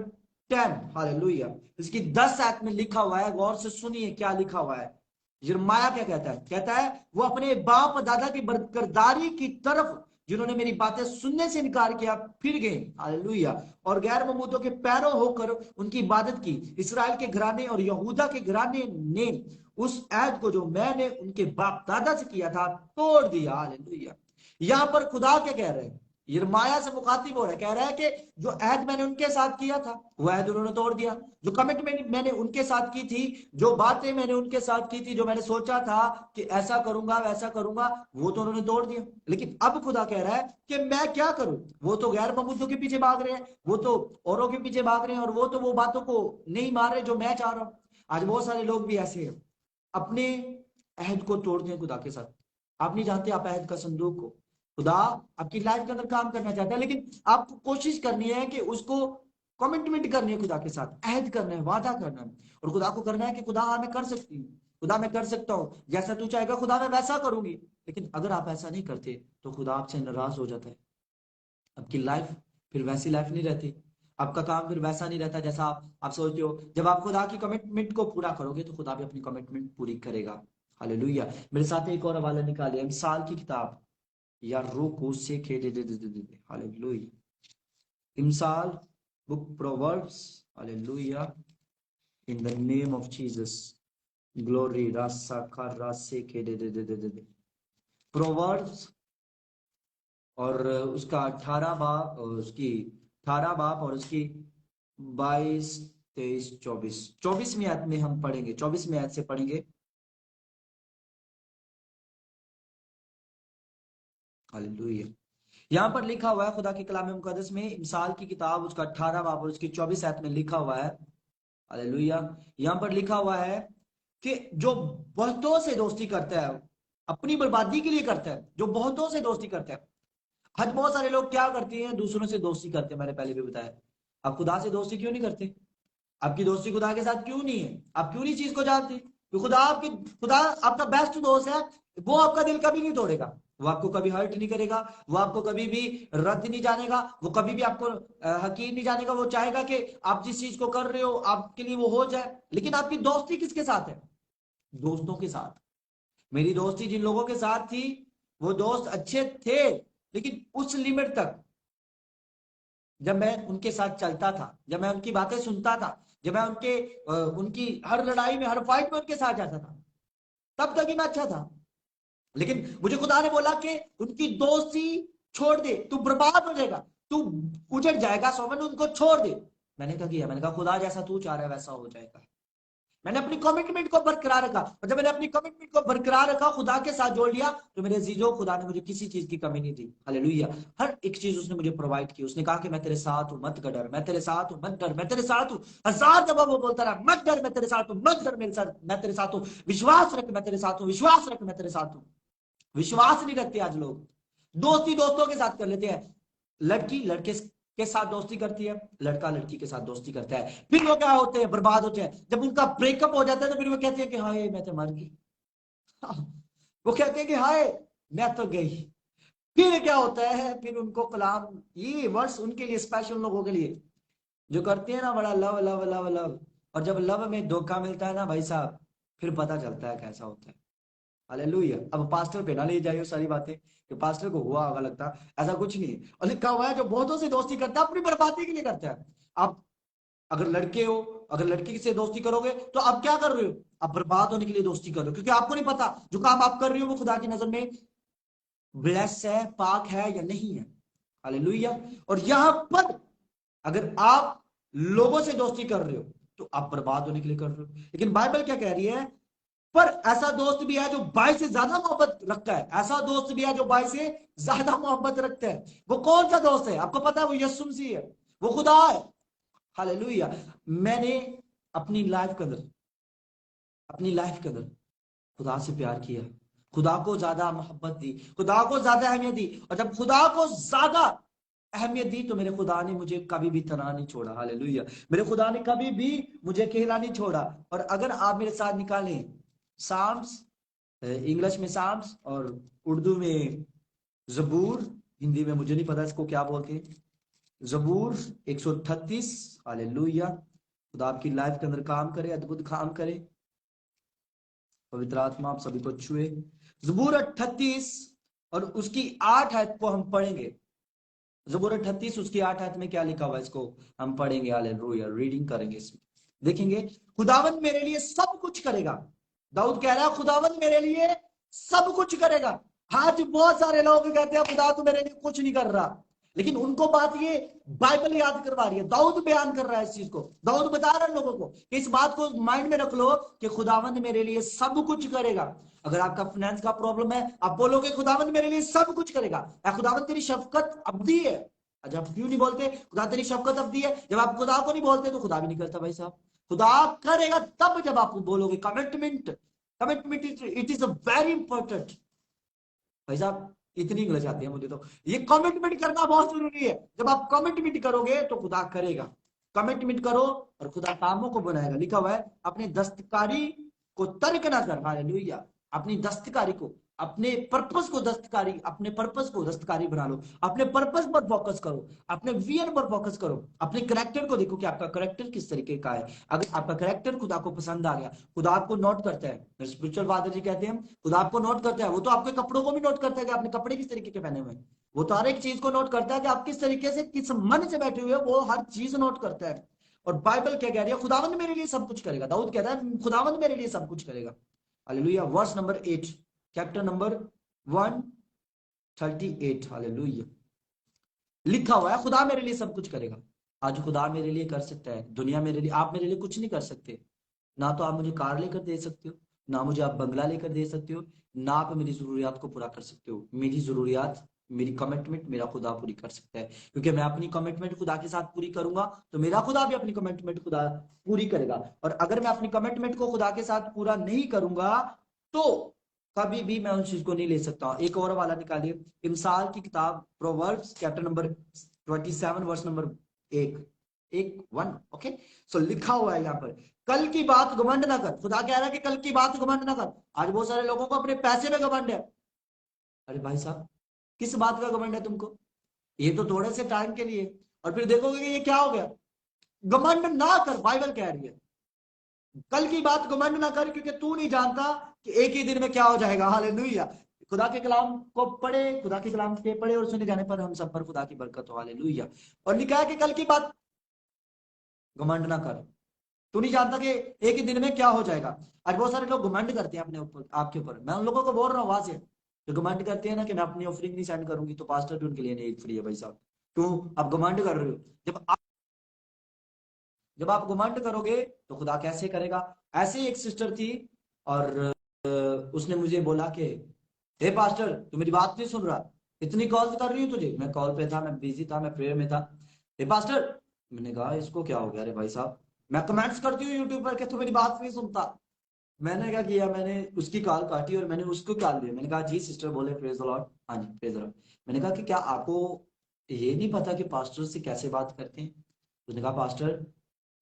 [SPEAKER 1] 10। Hallelujah. इसकी 10 आयत में लिखा हुआ है, गौर से सुनिए क्या लिखा हुआ है। यिर्मयाह क्या कहता है? कहता है वो अपने बाप दादा की बरकरदारी की तरफ जिन्होंने मेरी बातें सुनने से इनकार किया फिर गए, हालेलुया, और गैर ममूदों के पैरों होकर उनकी इबादत की। इसराइल के घराने और यहूदा के घराने ने उस ऐद को जो मैंने उनके बाप दादा से किया था तोड़ दिया। हालेलुया। यहां पर खुदा क्या कह रहे हैं? यिर्मयाह से मुखातिब हो रहा है, कह रहा है कि जो ऐद मैंने उनके साथ किया था वो ऐद उन्होंने तोड़ दिया। जो कमिटमेंट मैंने उनके साथ की थी, जो बातें मैंने उनके साथ की थी, जो मैंने सोचा था कि ऐसा करूंगा वैसा करूंगा, वो तो उन्होंने तोड़ दिया। लेकिन अब खुदा कह रहा है कि मैं क्या करूं? वो तो गैर ममूदों के पीछे भाग रहे हैं, वो तो औरों के पीछे भाग रहे हैं, और वो तो वो बातों को नहीं मार रहे जो मैं चाह रहा हूं। आज बहुत सारे लोग भी ऐसे हैं, अपने अहद को तोड़ते हैं खुदा के साथ। आप नहीं जानते आप अहद का संदूक हो। खुदा आपकी लाइफ के अंदर काम करना चाहता है, लेकिन आपको कोशिश करनी है कि उसको कमिटमेंट करनी है, खुदा के साथ अहद करना है, वादा करना है, और खुदा को करना है कि खुदा हाँ मैं कर सकती हूँ, खुदा मैं कर सकता हूँ, जैसा तू चाहेगा खुदा मैं वैसा करूंगी। लेकिन अगर आप ऐसा नहीं करते तो खुदा आपसे नाराज हो जाता है। आपकी लाइफ फिर वैसी लाइफ नहीं रहती, आपका काम फिर वैसा नहीं रहता जैसा आप सोचते हो। जब आप खुदा की कमिटमेंट को पूरा करोगे तो खुदा भी अपनी कमिटमेंट पूरी करेगा। हालेलुया। मेरे साथ एक और हवाला निकालिए, इमसाल की किताब या रूह से खेले दे दे दे दे दे। हालेलुया। इमसाल, book proverbs. Hallelujah. In the name of Jesus, glory. रासा का रासे खेले दे दे दे दे दे। प्रोवर्ब्स और उसका 18 बाब, उसकी 18 बाब और उसकी 22, 23, 24, 24वीं आयत में हम पढ़ेंगे, 24वीं आयत से पढ़ेंगे। हालेलुया। यहाँ पर लिखा हुआ है खुदा के कलाम मुकद्दस में, इमसाल की किताब उसका 18 बाब और उसकी 24 आयत में लिखा हुआ है। हालेलुया। यहाँ पर लिखा हुआ है कि जो बहुतों से दोस्ती करता है अपनी बर्बादी के लिए करता है। जो बहुतों से दोस्ती करता है, आज बहुत सारे लोग क्या करते हैं? दूसरों से दोस्ती करते हैं। मैंने पहले भी बताया। आप खुदा से दोस्ती क्यों नहीं करते? आपकी दोस्ती खुदा के साथ क्यों नहीं है? आप क्यों नहीं चीज को जानते? तो खुदा आपका बेस्ट दोस्त है। वो आपका दिल कभी नहीं तोड़ेगा, वो आपको कभी हर्ट नहीं करेगा, वो आपको कभी भी रद्द नहीं जानेगा, वो कभी भी आपको हकीर नहीं जानेगा। वो चाहेगा कि आप जिस चीज को कर रहे हो आपके लिए वो हो जाए। लेकिन आपकी दोस्ती किसके साथ है? दोस्तों के साथ। मेरी दोस्ती जिन लोगों के साथ थी, वो दोस्त अच्छे थे, लेकिन उस लिमिट तक। जब मैं उनके साथ चलता था, जब मैं उनकी बातें सुनता था, जब मैं उनकी हर लड़ाई में, हर फाइट में उनके साथ जाता था, तब तक ही मैं अच्छा था। लेकिन मुझे खुदा ने बोला कि उनकी दोस्ती छोड़ दे, तू बर्बाद हो जाएगा, तू उजड़ जाएगा, सोमन उनको छोड़ दे। मैंने क्या किया? मैंने कहा खुदा जैसा तू चाह रहा है वैसा हो जाएगा। मैंने अपनी कमिटमेंट को बरकरार रखा, और जब मैंने अपनी कमिटमेंट को बरकरार रखा, खुदा के साथ जोड़ लिया, तो मेरे जीजो खुदा ने मुझे किसी चीज की कमी नहीं दी। हालेलुया। हर एक चीज उसने मुझे प्रोवाइड की। उसने कहा कि मैं तेरे साथ हूं, मत डर, मैं तेरे साथ हूं, मत डर, मैं तेरे साथ हूं। 1000 दफा वो बोलता रहा, मत डर मैं तेरे साथ हूं, मत डर मेरे साथ, मैं तेरे साथ हूं, विश्वास रख मैं तेरे साथ हूं, विश्वास रख मैं तेरे साथ हूं। विश्वास नहीं रखते आज लोग, दोस्ती दोस्तों के साथ कर लेते हैं। लड़की लड़के के साथ दोस्ती करती है, लड़का लड़की के साथ दोस्ती करता है, फिर वो क्या होते हैं? बर्बाद होते हैं। जब उनका ब्रेकअप हो जाता है तो फिर वो कहते हैं कि हाय मैं तो मर गई। वो कहते हैं कि हाय मैं तो गई। फिर क्या होता है? फिर उनको कलाम, ये वर्ड्स उनके लिए स्पेशल लोगों के लिए जो करते हैं ना, बड़ा लव लव लव लव, और जब लव में धोखा मिलता है ना भाई साहब, फिर पता चलता है कैसा होता है। हालेलुया। अब पास्टर पे ना ले जाइए सारी बातें कि पास्टर को हुआ होगा लगता, ऐसा कुछ नहीं है। और लिखा हुआ है जो बहुतों से दोस्ती करता है अपनी बर्बादी के लिए करता है। आप अगर लड़के हो, अगर लड़की से दोस्ती करोगे तो आप क्या कर रहे हो? आप बर्बाद होने के लिए दोस्ती कर रहे हो, क्योंकि आपको नहीं पता जो काम आप कर रहे हो वो खुदा की नजर में ब्लेस है, पाक है या नहीं है। हालेलुया। और यहां पर अगर आप लोगों से दोस्ती कर रहे हो तो आप बर्बाद होने के लिए कर रहे हो। लेकिन बाइबल क्या कह रही है? पर ऐसा दोस्त भी है जो भाई से ज्यादा मोहब्बत रखता है। ऐसा दोस्त भी है जो भाई से ज्यादा मोहब्बत रखता है। वो कौन सा दोस्त है? आपको पता है? वो यीशु मसीह है, वो खुदा है। हालेलुया। मैंने अपनी लाइफ के अंदर खुदा से प्यार किया, खुदा को ज्यादा मोहब्बत दी, खुदा को ज्यादा अहमियत दी। और जब खुदा को ज्यादा अहमियत दी तो मेरे खुदा ने मुझे कभी भी तना नहीं छोड़ा। हालेलुया। मेरे खुदा ने कभी भी मुझे अकेला नहीं छोड़ा। और अगर आप मेरे साथ निकालें साम्स इंग्लिश में साम्स और उर्दू में जबूर, हिंदी में मुझे नहीं पता इसको क्या बोलते हैं। जबूर 138। हालेलुया। खुदा आपकी लाइफ के अंदर काम करे, अद्भुत काम करे। पवित्र आत्मा आप सभी को छुए। जबूर 38 और उसकी 8 आयत को हम पढ़ेंगे। जबूर 38 उसकी 8 आयत में क्या लिखा हुआ है इसको हम पढ़ेंगे। हालेलुया, रीडिंग करेंगे इसमें। देखेंगे, खुदावंद मेरे लिए सब कुछ करेगा। दाऊद कह रहा है खुदावंद मेरे लिए सब कुछ करेगा। आज बहुत सारे लोग कहते हैं खुदा तो मेरे लिए कुछ नहीं कर रहा, लेकिन उनको बात ये बाइबल याद करवा रही है। दाऊद बयान कर रहा है इस चीज को। दाऊद बता रहा है लोगों को कि इस बात को माइंड में रख लो कि खुदावंद मेरे लिए सब कुछ करेगा। अगर आपका फाइनेंस का प्रॉब्लम है, आप बोलोगे खुदावंद मेरे लिए सब कुछ करेगा। खुदावंद तेरी शफकत अब्दी है। अच्छा, आप क्यों नहीं बोलते खुदा तेरी शफकत अब्दी है? जब आप खुदा को नहीं बोलते तो खुदा भी नहीं करता भाई साहब। खुदा करेगा तब जब आप बोलोगे। Commitment, commitment it is a very important. भाई साहब इतनी इंग्लिश आती है मुझे तो। ये कमिटमेंट करना बहुत जरूरी है। जब आप कमिटमेंट करोगे तो खुदा करेगा। कमिटमेंट करो और खुदा कामों को बनाएगा। लिखा हुआ है अपनी दस्तकारी को तर्क ना कर। हालेलुया। अपनी दस्तकारी को, अपने पर्पस को दस्तकारी, अपने पर्पस को दस्तकारी बना लो। अपने पर्पस पर फोकस करो, अपने विजन पर फोकस करो। अपने करेक्टर को देखो कि आपका करेक्टर किस तरीके का है। अगर आपका करेक्टर खुदा को पसंद आ गया, खुदा आपको नोट करता है। स्पिरिचुअल फादर जी कहते हैं खुदा आपको नोट करता है। वो तो आपके कपड़ों को भी नोट करता है कि आपने कपड़े किस तरीके के पहने हुए हैं। वो तो हर एक चीज को नोट करता है कि आप किस तरीके से, किस मन से बैठे हुए हो। वो हर चीज नोट करता है। और बाइबल क्या कह रही है? खुदावंद मेरे लिए सब कुछ करेगा। दाऊद कहता है खुदावंद मेरे लिए सब कुछ करेगा। Hallelujah. Verse number 8, chapter number 138। Hallelujah. लिखा हुआ है खुदा मेरे लिए सब कुछ करेगा। आज खुदा मेरे लिए कर सकता है। दुनिया मेरे लिए, आप मेरे लिए कुछ नहीं कर सकते। ना तो आप मुझे कार लेकर दे सकते हो, ना मुझे आप बंगला लेकर दे सकते हो, ना आप मेरी जरूरियात को पूरा कर सकते हो। मेरी जरूरियात, मेरी कमिटमेंट मेरा खुदा पूरी कर सकता है। क्योंकि मैं अपनी कमिटमेंट खुदा के साथ पूरी करूंगा तो मेरा खुदा भी अपनी कमिटमेंट खुदा पूरी करेगा। और अगर मैं अपनी कमिटमेंट को खुदा के साथ पूरा नहीं करूंगा तो कभी भी मैं उस चीज को नहीं ले सकता। एक और वाला निकालिए, इमसाल की किताब proverbs chapter number 27 verse number 1। Okay, so लिखा हुआ है यहाँ पर, कल की बात घमंड ना कर। खुदा कह रहा है कि कल की बात घमंड ना कर। आज बहुत सारे लोगों को अपने पैसे में घमंड है। अरे भाई साहब, किस बात का घमंड है तुमको? ये तो थोड़े से टाइम के लिए, और फिर देखोगे कि ये क्या हो गया। घमंड ना कर, बाइबल कह रही है कल की बात घमंड ना कर, क्योंकि तू नहीं जानता कि एक ही दिन में क्या हो जाएगा। हालेलुया। खुदा के कलाम को पढ़े, खुदा के कलाम के पढ़े और सुने जाने पर हम सब पर खुदा की बरकत हो। हालेलुया। और लिखा है कि कल की बात घमंड ना कर। तू नहीं जानता कि एक ही दिन में क्या हो जाएगा। आज बहुत सारे लोग घमंड करते हैं अपने ऊपर, आपके ऊपर। मैं उन लोगों को बोल रहा हूँ वहां से जो घमंड करते हैं ना कि मैं अपनी ऑफरिंग नहीं सेंड करूंगी तो पास्टर भी उनके लिए नहीं फ्री है। भाई साहब, क्यों आप घमंड कर रहे हो? जब आप घमंड करोगे तो खुदा कैसे करेगा? ऐसे ही एक सिस्टर थी और उसने मुझे बोला कि हे पास्टर तू मेरी बात नहीं सुन रहा, इतनी कॉल कर रही हूँ तुझे। मैं कॉल पे था, मैं बिजी था, मैं प्रेयर में था। हे पास्टर, मैंने कहा इसको क्या हो गया? अरे भाई साहब, मैं कमेंट्स करती हूँ यूट्यूब पर कि तू मेरी बात नहीं सुनता। मैंने क्या किया, मैंने उसकी कॉल काटी और मैंने उसको कॉल दिया। मैंने कहा जी सिस्टर बोले, प्रेज द लॉर्ड। हाँ जी प्रेज द लॉर्ड। मैंने कहा कि क्या आपको ये नहीं पता कि पास्टर से कैसे बात करते हैं? उसने कहा पास्टर,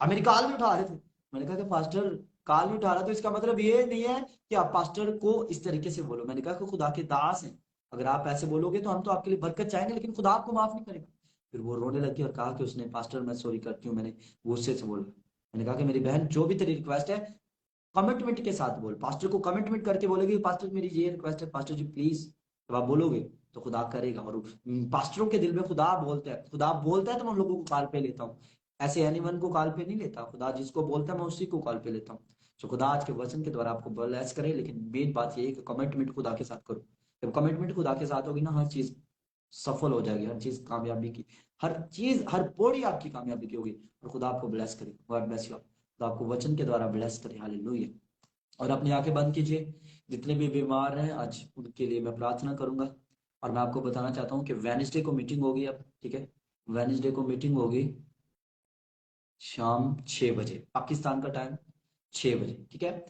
[SPEAKER 1] अब मेरी कॉल भी उठा रहे थे। मैंने कहा कि पास्टर कॉल भी उठा रहा तो इसका मतलब ये नहीं है कि आप पास्टर को इस तरीके से बोलो। मैंने कहा कि खुदा के दास हैं, अगर आप ऐसे बोलोगे तो हम तो आपके लिए बरकत चाहेंगे, लेकिन खुदा आपको माफ नहीं करेगा। फिर वो रोने लगी और कहा कि उसने पास्टर मैं सॉरी करती हूँ, मैंने गुस्से से बोला। मैंने कहा कि मेरी बहन जो भी तेरी रिक्वेस्ट है कमिटमेंट के साथ बोल। पास्टर को कमिटमेंट करके बोलेगी पास्टर मेरी ये रिक्वेस्ट है पास्टर जी प्लीज, जब आप बोलोगे तो खुदा करेगा। और पास्टरों के दिल में खुदा बोलता है, खुदा बोलता है तो मैं उन लोगों को कॉल पे लेता हूँ। ऐसे एनीवन को कॉल पे नहीं लेता। खुदा जिसको बोलता है मैं उसी को कॉल पे लेता हूँ। तो खुदा आज के वचन के द्वारा आपको ब्लेस करे, लेकिन मेन बात ये है कि कमिटमेंट खुदा के साथ करो। जब कमिटमेंट खुदा के साथ होगी ना, हर चीज सफल हो जाएगी, हर चीज कामयाबी की, हर चीज हर पौड़ी आपकी कामयाबी की होगी। और खुदा आपको ब्लेस करे। God bless you. खुदा आपको वचन के द्वारा ब्लेस करे। हालेलुया। और अपनी आंखें बंद कीजिए। जितने भी बीमार हैं आज उनके लिए मैं प्रार्थना करूंगा। और मैं आपको बताना चाहता हूँ कि वेडनेसडे को मीटिंग होगी अब, ठीक है? वेडनेसडे को मीटिंग होगी शाम 6 बजे पाकिस्तान का टाइम, 6 बजे, ठीक है?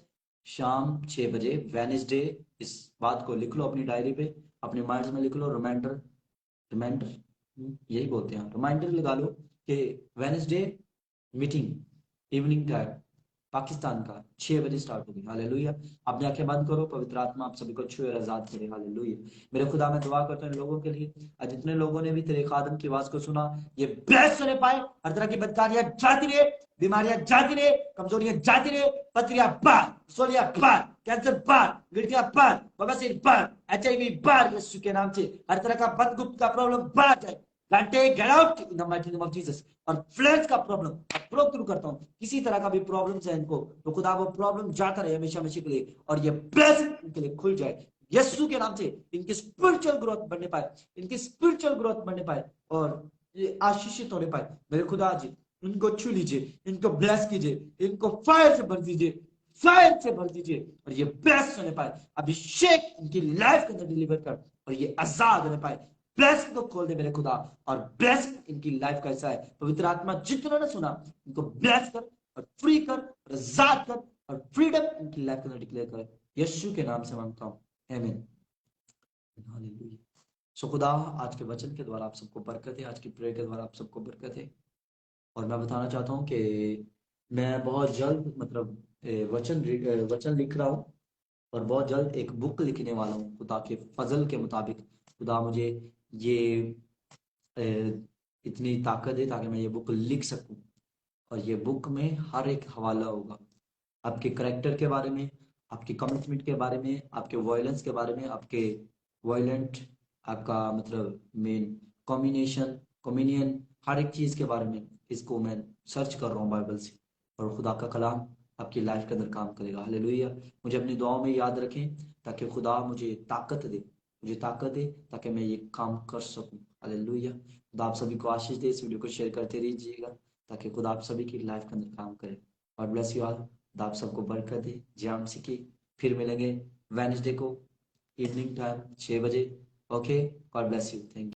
[SPEAKER 1] शाम 6 बजे वेडनेसडे। इस बात को लिख लो अपनी डायरी पे, अपने माइंड में लिख लो। रिमाइंडर, रिमाइंडर यही बोलते हैं, रिमाइंडर लगा लो कि Wednesday meeting evening time Pakistan का 6 बजे स्टार्ट होगी। हालेलुया। अपनी आंखें बंद करो, पवित्र आत्मा आप सभी को छुए और आजाद करे। हालेलुया। मेरे खुदा मैं दुआ करता हूँ इन लोगों के लिए, आज जितने लोगों ने भी तेरे खादम की आवाज को सुना, ये ब्लेस होने पाए, हर तरह की बदकारियां जाती रहे, बीमारियां जाती रहे, कमजोरियां जाती रहे, पथरियां बार, सोलिया बार, कैंसर बार, गिरतियां बार, बवासीर बार, HIV बार, यीशु के नाम से हर तरह का बदगुप्त का प्रॉब्लम बाहर जाए, घंटे gate out in the mighty name of Jesus. और फ्लैश का प्रॉब्लम ब्रोक थ्रू करता हूँ, किसी तरह का भी प्रॉब्लम है इनको, तो खुदा वो प्रॉब्लम जाता रहे हमेशा हमेशा के लिए, और ये ब्लेसिंग इनके लिए खुल जाए यीशु के नाम से। इनकी स्पिरिचुअल ग्रोथ बढ़ने पाए, इनकी स्पिरिचुअल ग्रोथ बढ़ने पाए, और ये आशीषित होने पाए। मेरे खुदा जी इनको छू लीजिए, इनको ब्लेस कीजिए, इनको फायर से भर दीजिए, फायर से भर दीजिए, और ये ब्लेस होने पाए। अभिषेक इनकी लाइफ के अंदर डिलीवर कर, और ये आजाद होने पाए। ब्लेसिंग को खोल दे मेरे खुदा, और ब्लेसिंग इनकी लाइफ का ऐसा है। पवित्र आत्मा जितनों ने सुना इनको ब्लेस कर और फ्री कर और आजाद कर, और फ्रीडम इनकी लाइफ के अंदर डिक्लेयर कर, यीशु के नाम से मांगता हूँ, आमीन। हालेलुया। सो खुदा आज के वचन के द्वारा आप सबको बरकत है, आज की प्रेयर के द्वारा आप सबको बरकत है। और मैं बताना चाहता हूँ कि मैं बहुत जल्द मतलब वचन लिख रहा हूँ, और बहुत जल्द एक बुक लिखने वाला हूँ खुदा के फजल के मुताबिक। खुदा मुझे ये इतनी ताकत है ताकि मैं ये बुक लिख सकूं, और ये बुक में हर एक हवाला होगा आपके करेक्टर के बारे में, आपके कमिटमेंट के बारे में, आपके वायलेंस के बारे में, आपके वायलेंट आपका मतलब मेन कॉम्बिनियन, हर एक चीज के बारे में। इसको मैं सर्च कर रहा हूँ बाइबल से, और खुदा का कलाम आपकी लाइफ के अंदर काम करेगा। हालेलुया। मुझे अपनी दुआओं में याद रखें ताकि खुदा मुझे ताकत दे ताकि मैं ये काम कर सकूं। हालेलुया। खुदा आप सभी को आशीष दे। इस वीडियो को शेयर करते रहिएगा ताकि खुदा आप सभी की लाइफ के अंदर काम करे। God bless you all. खुदा आप सबको बरकत दे। जय मसीह की। फिर मिलेंगे वेडनेसडे को इवनिंग टाइम 6 बजे। Okay, God bless you. Thank you.